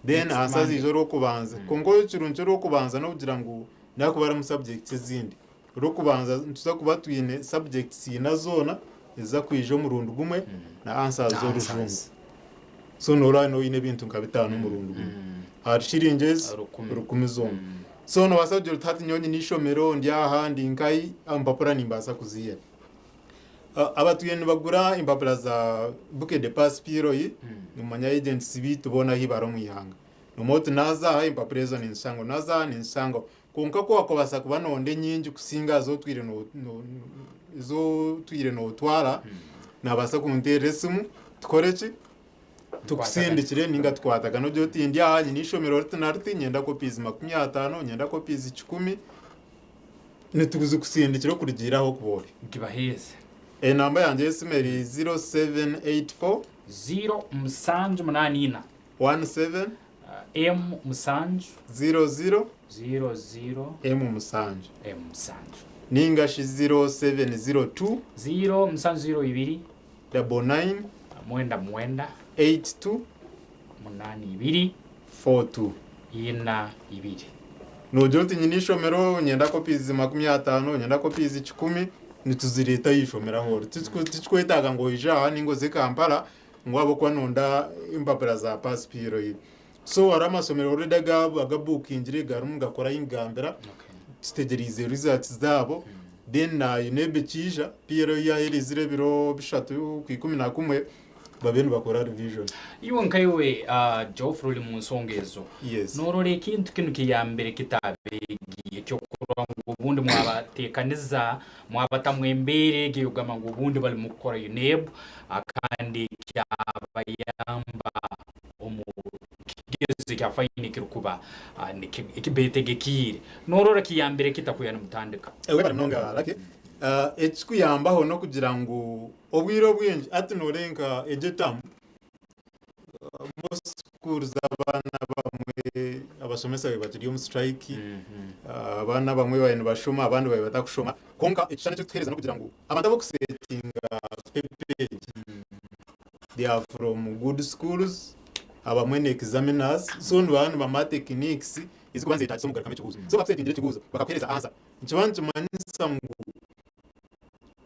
then answers z'ijoro rwo kubanza kongo kirunje rwo kubanza no kugira ngo nakubara mu subjects zindi rwo kubanza tuza kuba twine subjects na zona iza kwijo mu rundu gumwe na answers z'orujungu so nora no ine bintu nkabitanu mu rundu gumwe harshiringes rukumi zona so no wasabye rutati nyonyi nishomero ndi ahandi nkai ambapura nimbasa kuziye abatuye nibagura impapura za bouquet de paspiro yi numanya agency bitubona hibaro mu ihanga numoto naza impapura zo ninsango naza ninsango konka ko akobasa kuba nonde nyinji kusinga zo twire no twara nabasa kunteresimu tukoreki tukusindikire ninga twataga no byo tindi ahanye nishomero rutinarti nyenda copies 50 nyenda copies 10 nituguze kusindikira kurigiraho kubore ngibaheze namba yanjye esimeri 0784 0 musanju munanina 17 M musanju 00 M musanju ningashi 0702 0 musanju 02 99 mwenda 82 munani 42 ina 2 nojoti nyinishomero nyenda copies 50 nyenda copies 10 nituzireta yishomera horo tikwetaga ngo ija ningo zikampara ngwabo kwanonda impapura za paspiro yi so aramasomero redaga agabukingire garum gakora ingambera stegerize results zabo then na inebe kija piro ya erizire biro bishatu ku 11 babenu bakora revision iwo nkaiwe Geoffrey mu nsongezo norore ikintu kinu kiyambere kitabegiye cyo kurwa ngo ubundi mwabatekaniza mwabatamwembere giyugama ngo ubundi bali mu gukora UNEB akandi cyabayamba kigeze cyafayine kirukuba ikibetegekire norora kiyambere kitakuyana mutandika ewe baranonga lake ekikuyambaho no kugira ngo obwiro bwinji ati norenka ejetam most schools abana bamwe abasomesa batiri mu strike abana bamwe bayino bashoma abandi baye batakushoma konka ekishane cyo twereza no kugira ngo abantu abo kusetinga page they are from good schools abamwe ne examiners so n'abantu ba techniques izi kubanza itacho mugara kame cyuguzo so bapse indire cyuguzo bakakwereza answer ikibanze manisa ngo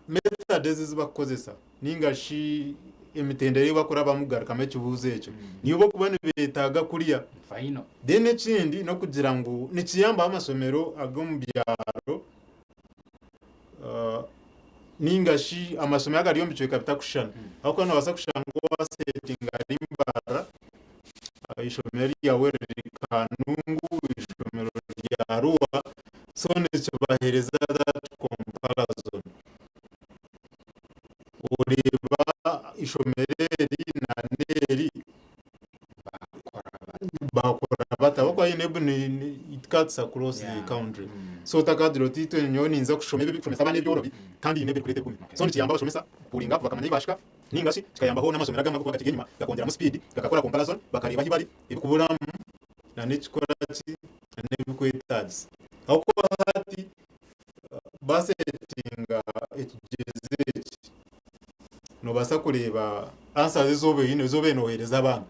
methods zibakozesa ningashi emitendere bakora bamugara kame cyubuze echo niyo bo kubana betaga kuriya final then ekindi no kugira ngo nikiyamba amasomero ago mu byaro ningashi amasomero agari yombichwe kapita kushana ako no basa kushana ngo wasetinga rimbara ishomero yawe rikanungu ishomero ya ruwa so nicyo bahereza that comparison ureba ishomereri na neri bakora bataba kwa inebu ni it cuts across the country so takadiro tito nyoni nza kushomera bifomesa bane byorobi kandi inebe kurete kumi so nikiyamba bashomesa kuringa bakamanya ibashika ningashi kayambaho n'amasomero agama kuko gategenyuma gakongera mu speed gakakora comparison bakareba hibari ibikubura na nikora ki nebikwetazi aho ko hati basetinga ekigeze no basa kureba answers zobe nohereza abantu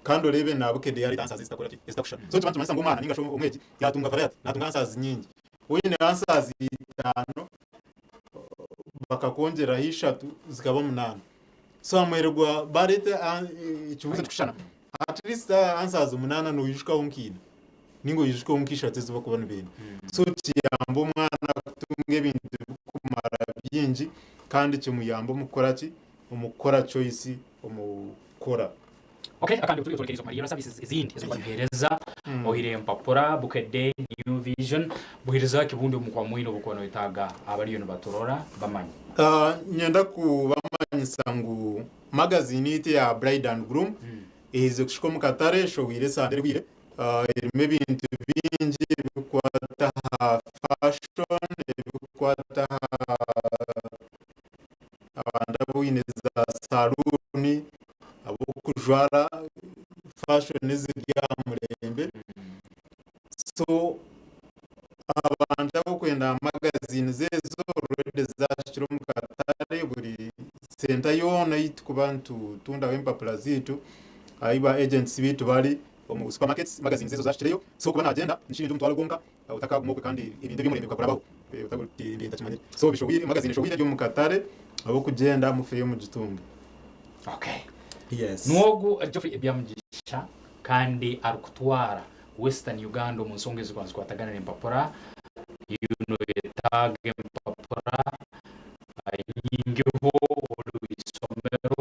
kandi urebe nabuke de yari answers zitakora zitakushana so tubantu manisa ngo mwana ningasho umweki yatunga farati natunga answers nyingi wine answers 5 bakakongera hishatu zikaba 8 so amwerwa barete ikibuze kushana at least answers 8 no yishika unkina ningo yishika unkisha tezo kubona ibintu so tiyambo mwana kutunga ibintu kumara byinji kandi kimuyambo mukoraki umukora choice umukora okay akandi tulizo Maria services izindi zo bahereza ohire mpapura bukede new vision buhereza kibundi umukwa mwino bukono itaga abari yo batorora bamanyi nyenda ku bamanyisa ngo magazine ite ya Bride and Groom ihize kushiko mukatare sho wire sandere wire maybe into binji bikwata fashion bikwata abanda wine za saluni abo kujwara fashion n'izirya murembe so abanda bo kwenda magazine zezo already zashiro mukatare center yona yitu kubantu tunda empapula zitu aiba agents bitu bali mu supermarkets magazines zo zashireyo so kuba nagenda nshinje umutwalo gonka utaka kumoko kandi ibindi bimurembe bikakurabaho utaguti ndachimanye so bishobiri magazine shobiri yo mukatare abo kugenda mufiye mu gitumba. Okay. Yes. Nwogu Geoffrey ebyamugisha kandi arukutwara Western Uganda mu nsongezo kwanza kwatagana n'empapura yuno yetaga empapura nyingiho isomero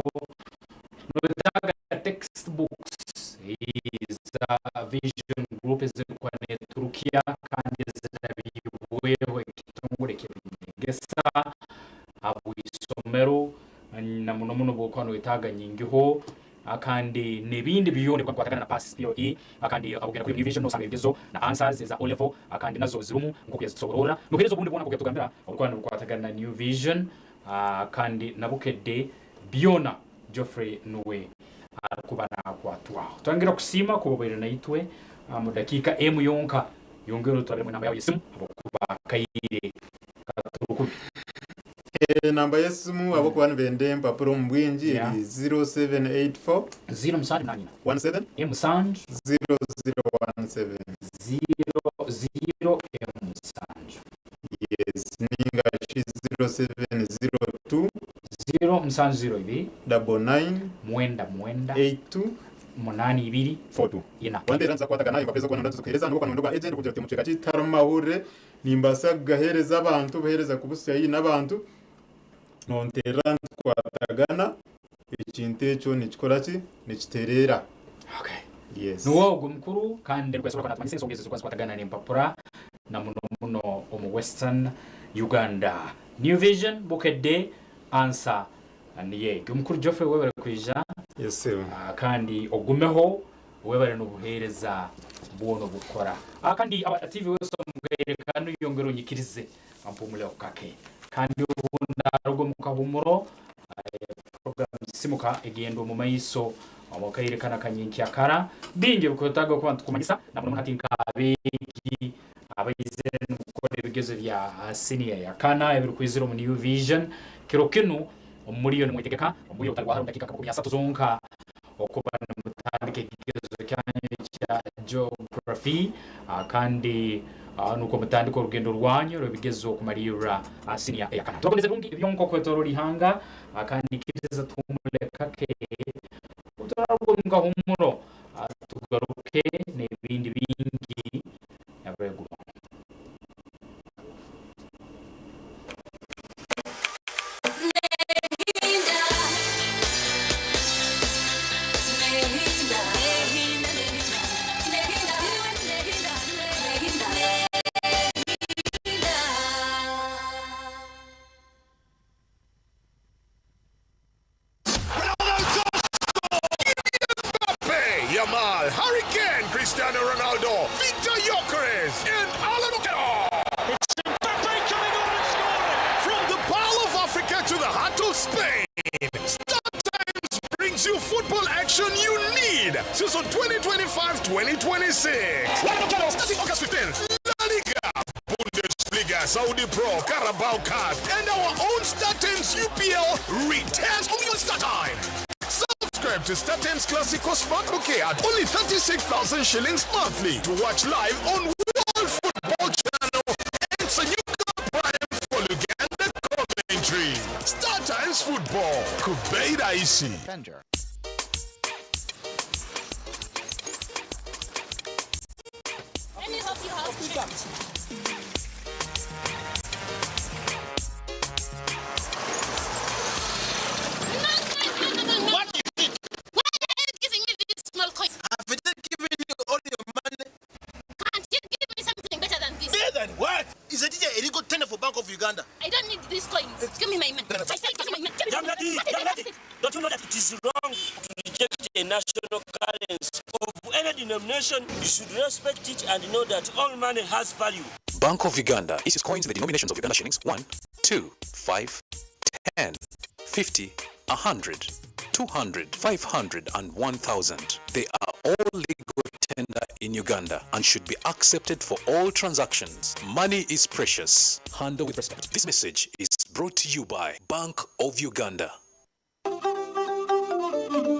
no yetaga textbooks is a vision group ezirikwa ne Turukiya kandi zirabiweho ekitongole kibingesa abu isomero na muno bw'okwano yetaga nyingiho akandi nebindi biyone kwa kwatagana na pass POE akandi abugera kuri vision no sabegezo na answers za O level akandi nazo zirumu ngo kuyasoborora no herezo bundi bwona kugambira okwano kwatagana na new vision kandi nabukedde biona Geoffrey Nuwe kubana kwatwa twangira kusima kubobera na itwe mu dakika emu yonka yongero twaremwe namba yawe yesimu abakuba kayire katurukubi namba yesimu abo kubana bende mpapuro mbwinji 0784 0 17 emusanju 0017 00 emusanju yes ninga 0702 0 musanju 02 99 mwenda 82 munani 2 42 ina wanderanza kwataga nayo bapeza kwana ndazukereza nuko kwanondwa agent kugira ati muceka citaramahure nimbasa gahereza abantu bahereza kubusiya yi nabantu nontera kwatagana ikintu echo nikikoraki nikiterera. Okay. Yes. Nuwo mukuru kandi rwesura kana tmanise songeze kwatagana n'empapura na muno omu Western Uganda. New Vision bukedde answer niye umukuru Geoffrey webere kwija. Yes sir. Kandi ogumeho webere no buhereza bwono bukora kandi aba TV wese mugerekano yongero nyikirize ampumule okake kandi ubunda rugo mukahumuro program simuka egendo mu mayiso amukayirekana kanyinki akara binge bukotaga ko kumanyisa namuntu hatinka abegi abayize n'ukore bigezo bya senior yakana ebiri kwiziro mu New Vision kirokino umuliyoni mwitegeka umuyo utarwa dakika 13 zonka okubana mutandike kigezo cyane cya geography kandi nuko mutandiko urugendo rwanyu rubigezo kumarira senior yakana twakoneze rundi ibyonko kwetoro rihanga kandi kiriza tumuleka ke utarabwo ngahumuro tugaruke n'ibindi bingi yabrego. Yamal, Hurricane, Cristiano Ronaldo, Victor Gyökeres, and Alan Okero. It's Mbappe coming on and scoring. From the Pearl of Africa to the heart of Spain, StarTimes brings you football action you need. Season 2025-2026. Starting August 15th, La Liga, Bundesliga, Saudi Pro, Carabao Cup, and our own StarTimes UPL returns only on StarTimes. Subscribe to StarTimes Classico Smart Bouquet at only 36,000 shillings monthly to watch live on World Football Channel and Sanyuka Prime for Uganda commentary. StarTimes Football, Kubeira Isi. Let me help you out. What is it? Why are you giving me these small coins? I've been giving you all your money. Can't you give me something better than this? Better than what? Is it a illegal tender for Bank of Uganda? I don't need these coins. Give me my money. I said give me my money. Young lady, don't you know that it is wrong to reject a national currency of any denomination? You should respect it and know that all money has value. Bank of Uganda issues coins in the denominations of Uganda shillings 1, 2, 5, 10, 50, 100, 200, 500, and 1,000. They are all legal tender in Uganda and should be accepted for all transactions. Money is precious. Handle with respect. This message is brought to you by Bank of Uganda.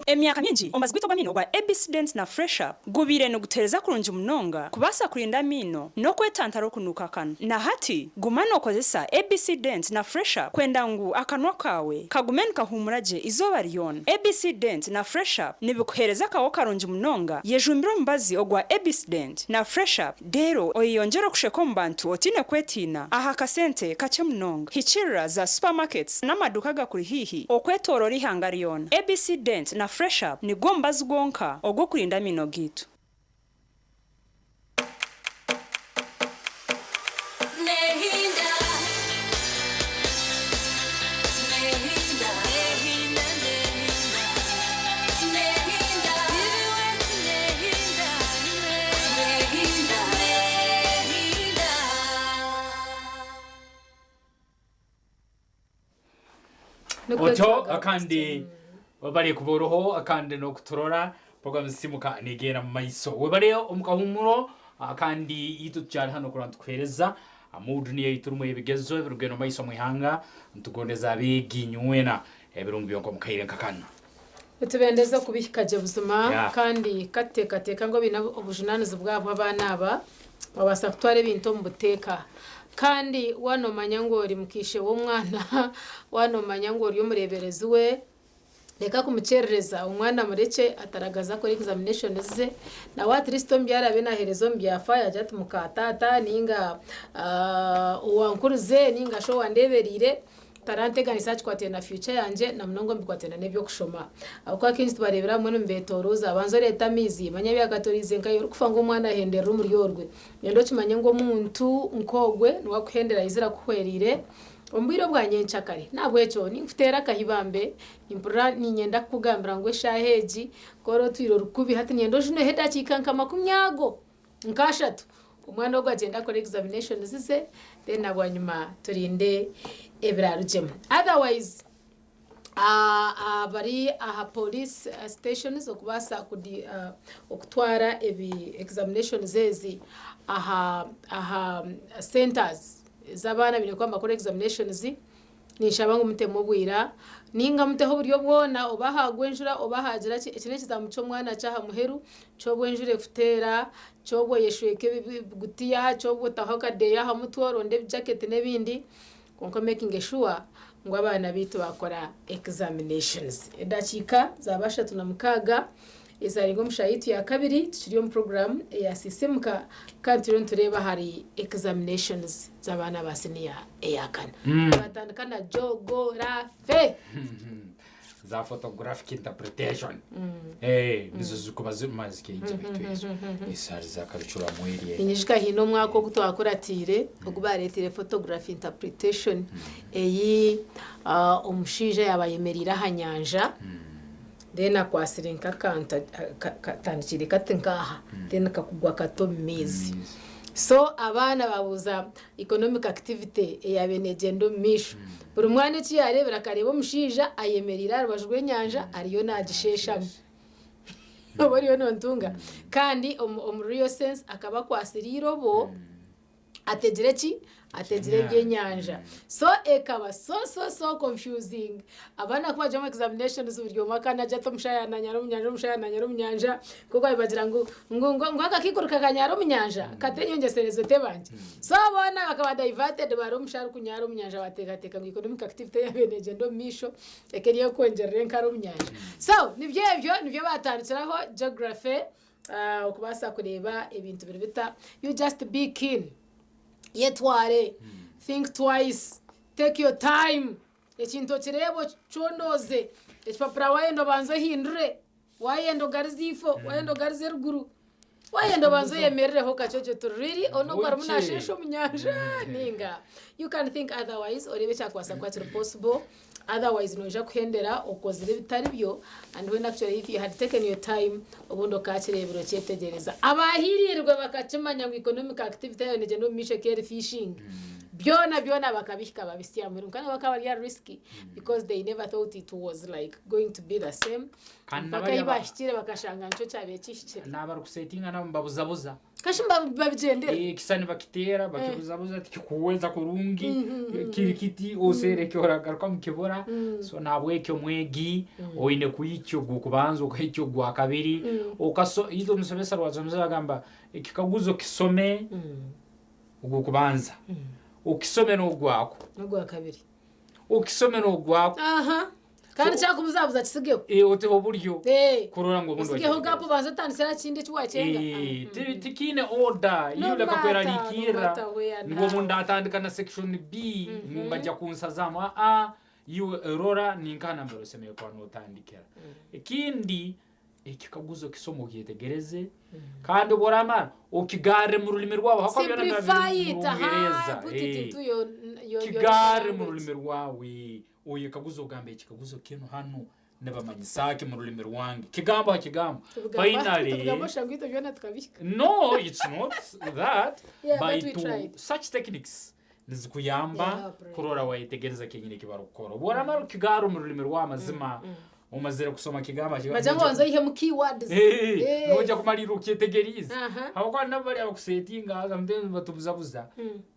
Emyaka mingi omaze gwitwa mino gwa ABC Dent na Fresh Up gubire no gutereza kurunja munonga kubasa kurinda mino no kwetantara kunuka kana na hati gumano okozesa ABC Dent na Fresh Up kwenda ngu akanwa kawe kagumen kahumuraje izoba ryona. ABC Dent na Fresh Up nibikuhereza kawo karunja munonga yejumbiro mbazi ogwa ABC Dent na Fresh Up dero oyongera kusheko mbantu otine kwetina aha kasente kache munonga hichira za supermarkets n'amaduka gakuri hihi okwetorora ihanga ryona. ABC Dent na Fresh Up ni gomba zgonka ogwo kurinda mino gitu. Ocho akandi wabari kuboroho akandi no kutorora program simuka nigera mu maiso webare omukahumuro akandi itucyari hano kurant kwereza amudu niye iturumo yebigezo birugeno maiso mwihanga ntugondeza biginywena ebirungu byonko mukayire nkakana utubendeza kubihikaje buzima kandi kateka ngo bina ubujunanizo bwabo abana aba babasa kutware bintu mu buteka kandi wano manyangori mukishe wo mwana wano manyangori yo mureberezi we reka kumucerereza umwana mureke ataragaza ko examination ze na wa Kristo mbyara bena herezo mbyafa yajatu mukatata ninga uwankuruze ninga sho wandeberire tarantega research kwate na future yanje na mnongo mbikwatena nebyo kushoma akwa kinzi tubarebera mwe mbetoroza abanzo leta mizi manyabya gatorize nkayo kufanga umwana hendera muri yorwe yendo kimanye ngo muntu nkogwe nwa kuhendera izira kuhwerire ombwiro bwanye nchakare nabwo echo ni mfutera kahibambe impura ni nyenda kugambira ngo shaheji koro twiro rukubi hati nyendo jino heda chikanka makumyago nkashatu umwana ogwa agenda kora examination zize then abanyuma turinde ebrarujema otherwise bari aha police stations okubasa kudi okutwara ebi examination zezi aha centers zabana bine kwamba kora examinations nishabangu mutemo bwira ninga muteho buryo bwona obaha gwenjura obahagira ekine kizamuco mwana cyaha muheru cyo bwenjure futera cyo boyeshweke gutiya cyo botahoka deya ha mutworo nde jacket nebindi konko making sure ngo abana bitu bakora examinations edakika zabasha tunamukaga izari ngo mushayitu ya kabiri tukiriyo mu program ya sisemuka kandi turiyo tureba hari examinations zabana basiniya eyakana batandukana geography za photographic interpretation nizo zukuba zimazike y'ibitwezo isari za culture mwiriye inyishika hino mwako gutwakoratire okubaretire photography interpretation eyi umushije yabayemerira hanyanja dena kwasirinka kanta tandikire katenkaha dena kakugwa katomezi so abana babuza economic activity eyabenegendo misho buri mwana ki yarebera karebo mushija ayemerira rubajwe nyanja ariyo nagishesha oboriyo nontunga kandi real sense akaba kwasiriro bo ategere ki ategere byenyanja so ekaba so confusing abana kwa jama examinations uburyo makana jato mushaya na nyaro munyanja mushaya na nyaro munyanja kuko bagira ngo akakikuruka kanyaro munyanja katenyongeserezo tebanje so abana bakaba diverted baro mushara kunyaro munyanja bateka ngo economic activity yabeneje ndo misho ekeriye kongerera nkaro munyanja so nibyo batandikiraho geography ukubasa kureba ibintu biribita you just be keen yetware think twice take your time ekinto kirebo chondoze ekipapura wayendo banzo hindure wayendo garzifo wayendo garze ruguru wayendo banzo yemerereho kachocho turiri ono kwa munashesho munyanja ninga you can think otherwise orebe chakwasa kwa kiri possible otherwise noja kuhendera okozire bitari byo and when actually if you had taken your time obundo kakirebero cyetegereza abahirirwe bakacimanya ngo economic activity yayo neje no mishe care fishing byona bakabishika babisya muri kandi bakaba ari risky because they never thought it was like going to be the same bakayibashikire bakashanga nco cyabe kishikira nabara kusetinga nabo babuzabuza kashimba babigendera kisani bakitera bakibuzabuza tikuweza kurungi kirikiti oserekora garuka mukibora so nabweke mwegi oine kuyicyo gukubanza ukayicyo gwa kabiri okaso ido musomesa rwazomza gamba ikikaguzo kisome ugukubanza ukisome no gwako gwa kabiri ukisome no gwako kandi cyakubuzabuza kisigeho ote oburyo kurora ngo bundo kisigeho gapo banza tanisera kindi cywacenga tikine order yule kakwera likira ngo munda atandika na section B ngumba jya kunsazama you rora ninkana mbere semeye kwa no tandikira ikindi ikikaguzo kisomo kitegereze kandi boramara ukigare mu rulimi rwawe hakabira na Bungereza kigare mu rulimi rwawe oye kaguzo gambe kikaguzo kino hano nebamanyisake mu rulimi rwange kigamba finally no it's not that by to such techniques nizikuyamba kurora wayitegereza kenyine kibarukoro boramara ukigare mu rulimi rw'amazima umazira kusoma kigamba bajango wanzo ihe mu keywords noja kumalira ukitegereza abakwa nabali abakusetinga zamden batubuzabuza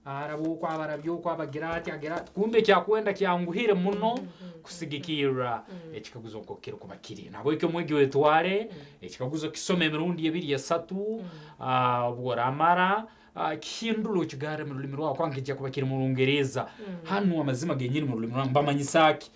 arabo kwa barabyo kwa bagirati agirati kumbe cyakwenda cyanguhire muno kusigikira ekikaguzo kokero kubakiri nabo ike mwegi wetware ekikaguzo kisome mirundi yebiri ya 3 boramara kindulo kigare mu rulimi rwa kwangije kubakira mu Bungereza hano amazima genyine mu rulimi rwa bamanyisaki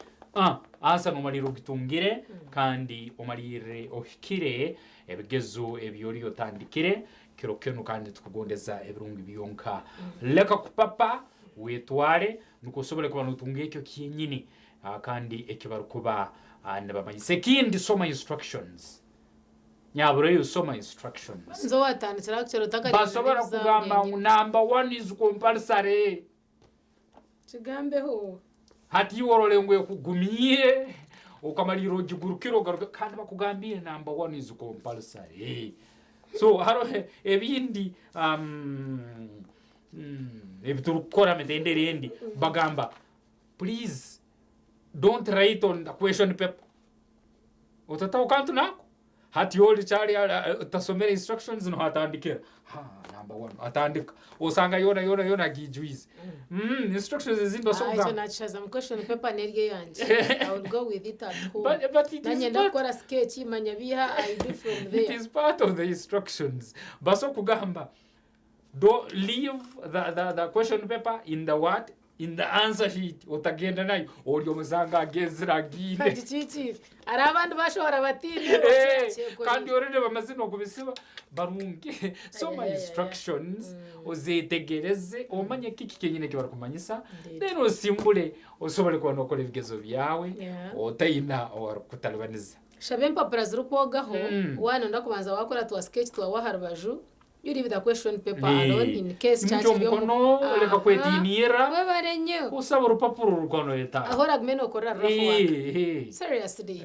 asa numariro gitungire kandi umarire ohikire ebigezo ebyoriyo tandikire kirokeno kandi tukugondeza ebirungi byonka leka kupapa wetware nuko sobole kuba nutungiye cyo kinyini kandi ekibarukuba nabamanyise kindi soma instructions nyabure yo soma instructions nzo watandikira akero takari basobora kugamba number 1 is compulsory kigambeho hati worole ngwe kugumie ukamaliro jigurukiro kandi bakugambire number 1 is compulsory so haro ebindi ebiturukora metenderendi bagamba please don't write on the question paper utata ukantu nako hati yoli chali tasomera instructions no hatandikira number 1 atandika osanga yona gijuize instructions zindo so I don't chaza question paper nerye yanje I will go with it at home but it is not sketch manyabiha I do from there it is part of the instructions baso kugamba don't leave the question paper in the what in the answer sheet utagenda nayo oryo muzanga agezira gine kandi chichi arabandi bashora batiri kandi orede bamazino kubisiba barungi so my instructions uzitegereze omanye kiki kenyine kibar kumanyisa then osimbule osobole kwa nokole vigezo byawe otayina or kutalibaniza shabe mpapura zirukwogaho wana ndakubanza wakora twa sketch twa waharubaju you leave the question paper alone in case chachi byo leka kwetinira babarenyo usaba urupapuro rukono eta ahora gmeno okora rafu waka seriously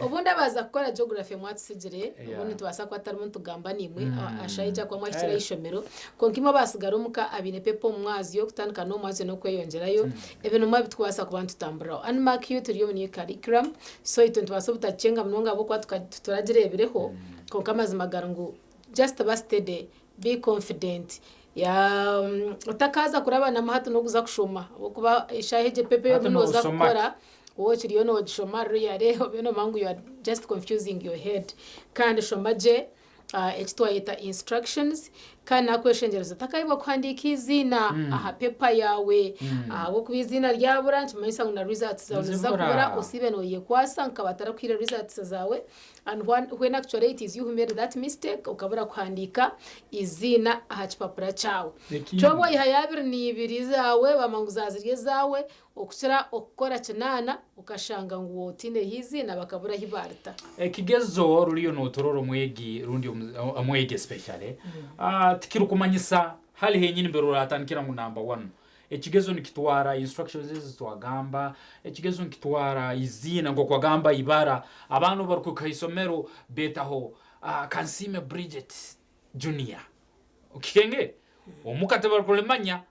obunda baza gukora geography mwatsigire ubundi twasa ko atari muntu gamba nimwe ashayija kwa mwashira ishomero konkimo basigara umuka abine pepo mwazi yo kutandika no mwazi no kweyongerayo ebintu mwabitwasa ku bantu tambura and mark you turiyo ni curriculum so itu twasa butacenga mnonga bo kwa turagirebereho konkamazi magarango just bastede be confident ya utakaza kurabana mahatu no kuza kushoma kuba ishaheje pepe yo munoza gukora wowe kiriyo no gishoma rero beno mangu you are just confusing your head kandi shomaje ekitwa yita instructions kandi nakweshengereza takaiba kwandika izina aha paper yawe abo kubizina rya branch mayisa na results zawe kubara usibe no yekwasa nkabatara kwira results zawe and when actually it is you who made that mistake ukabura kwandika izina aha kipapura cyawe cyobo ihayabiri ni ibiri zawe bamanguzazirye zawe okukira okukora kinana ukashanga ngo wotine hizina bakabura hibarta kigezo ruliyo no tororo mwegi rundi amwege specially tikiru kumanyisa hali henyine mbere uratanikira mu number 1 ekigezo nikitwara instructions zitwagamba ekigezo nikitwara izina ngo kwagamba ibara abantu baruko kayisomero betaho Kansime Bridget Junior ukikenge omukate barukulemanya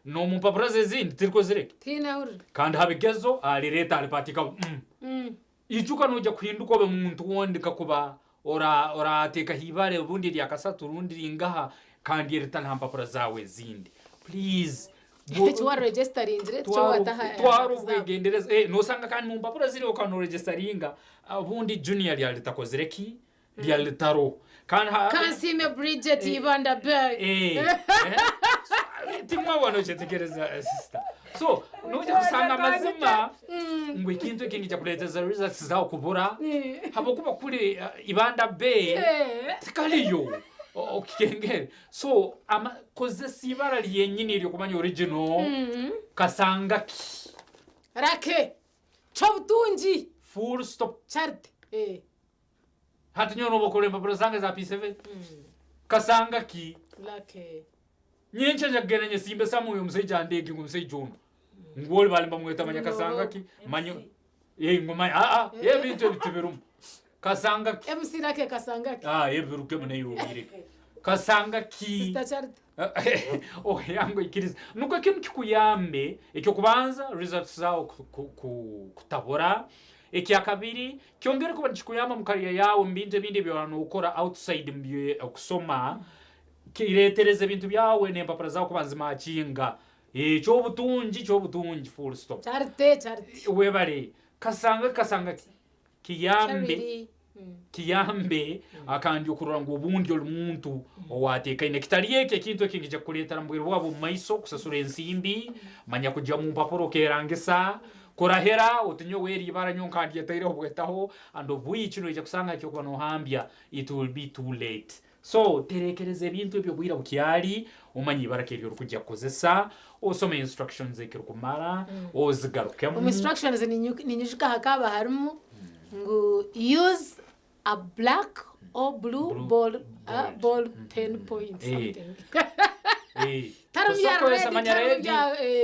no mupapura zezindi tiriko zireke tinahurira kandi habigezo ali leta alipatika icuka nuja kuhinduka obe muntu wondika kuba ora ateka hibare ubundi lya kasatu rundi lingaha kandi yereta mpapura zawe zindi please tuwa registering dire tuwa ugendereza nosanga kandi mu mpapura ziri ukano registeringa ubundi junior lya litakozereki lya litaro Kansime Bridget Ibanda Bay timwa wano chetekereza sister so nuja kusanga mazima ngwe kintu kingi cha kuleteza results zao kubura hapo kuba kule Ibanda Bay tikaliyo okikengere so ama koze sibara lyenyini lyo kumanya original kasanga ki rake chobutunji full stop charte hati nyono bokole mpapuro zange za P7 kasanga ki lake nyenche nyagenanye simbe samu uyo mseja andegi ngumsei jono ngoli balimba mweta manya kasanga ki manyo ngoma bintu bitubirum kasanga ki MC lake kasanga ki biruke mune yobire kasanga ki sister charte yango ikiriza nuko kintu kikuyambe ekyo kubanza results zao kutabora ekya kabiri kyongere kuba chikuyama mukariya yawe mbinje bindi byano ukora outside mbiye okusoma kiretereze bintu byawe nempapura zawe kubanzima akinga cyo butunji full stop charte webare kasanga kiyambe akandi okurura ngo ubundi omuntu owateka ine kitariyeke kintu kingi cyo kuletera mbwira wabo maiso kusasura ensimbi manya kujya mu mpapuro kerangesa korahera utinyo weri ibara nyonkandi yataire obwetaho ando buyi kino ije kusanga cyo kuba no hambya it will be too late so terekereze bintu ebyo bwira bukyali umanyi ibara keri kujya kozesa osome instructions ekero kumara ozigarukemo instructions ni nyushika hakaba harimu ngo use a black or blue ball pen point something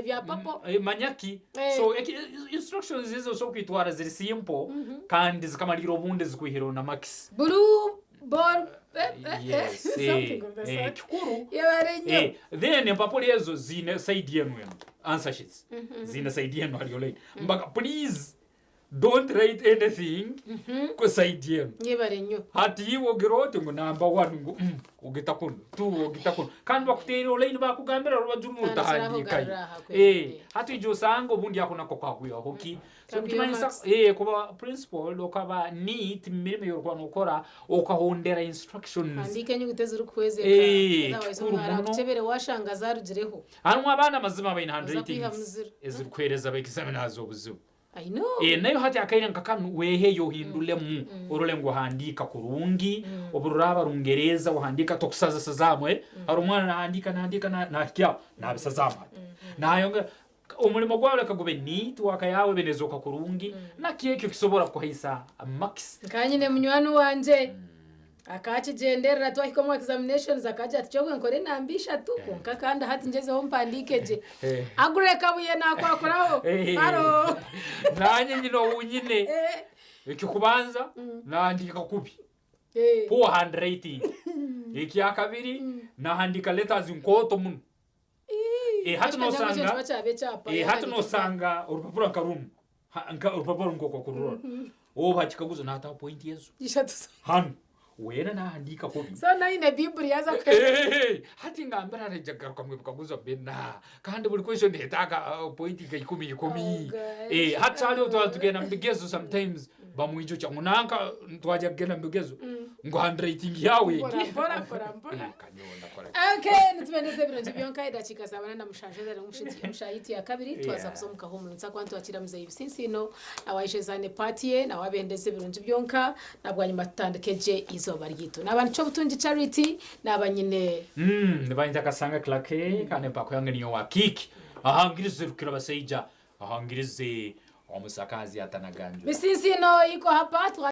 vya papo manyaki so instructions hizo so kwitwara ziri simple kandi zikamalira obunde zikuhiro na max blue ball kikuru then mpapo lezo zine side yenu answer sheets zine side yenu aliyole mbaka please don't write anything ko side yenu nyebarenyo hati iwo girote ngo number 1 ngo ugitakuna 2 ugitakuna kandi bakutera online bakugambira rubajuru utahandika hati ijo sango bundi yakuna ko kwakuya hoki so kimanyisa kuba principal okaba neat mirime yo kwano ukora okahondera instructions andike nyuguteze urukwezeka otherwise kuchebere washanga zarugireho hano abana mazima baina handwritings ezirukwereza bekiseminazo obuzibu I know. Nayo hati akaira nkakanu wehe yo hindule mu urole ngo handika kurungi obururaba rungereza uhandika tokusaza sazamwe harumwana nahandika na kya nabisazamwe nayo umulimo gwawe kagube neat wakayawe benezoka kurungi na kiyekyo kisobora kuhisa max kanyine munywanu wanje akachi genderera twahikomo examinations akaja atichogwe nkore nambisha tu konka kandi hati ngeze ho mpandikeje agureka buye nakoraho haro nanye nyino unyine icyo kubanza nandika kubi poor handwriting iki akabiri nahandika letters inkoto mun hatu no sanga urupapuro karum urupapuro nkoko kurura bachikaguzo nata point yezo hano wena nahandika kobi so na ine biblia yaza hati ngambara rejaga kamwe bukaguza bena kandi buri question hetaka point ga 10 hata leo tugena mbigezo sometimes bamwijo cha munanka twaje kugena mbigezo ngo handwriting yawe bora okay nitubendeze bironje byonka idachika sabana na mushanjeza mushayiti ya kabiri twaza kusomuka ho munutsa kwantu akira mze ibisinsino awayishezane party na wabendeze bironje byonka nabwanyuma tutandekeje izoba ryito nabantu cyo butunji charity nabanyine nibanje kasanga klake kane pako yange niyo wakiki ahangirize rukira baseija ahangirize omusakazi atanaganjo bisinsino iko hapa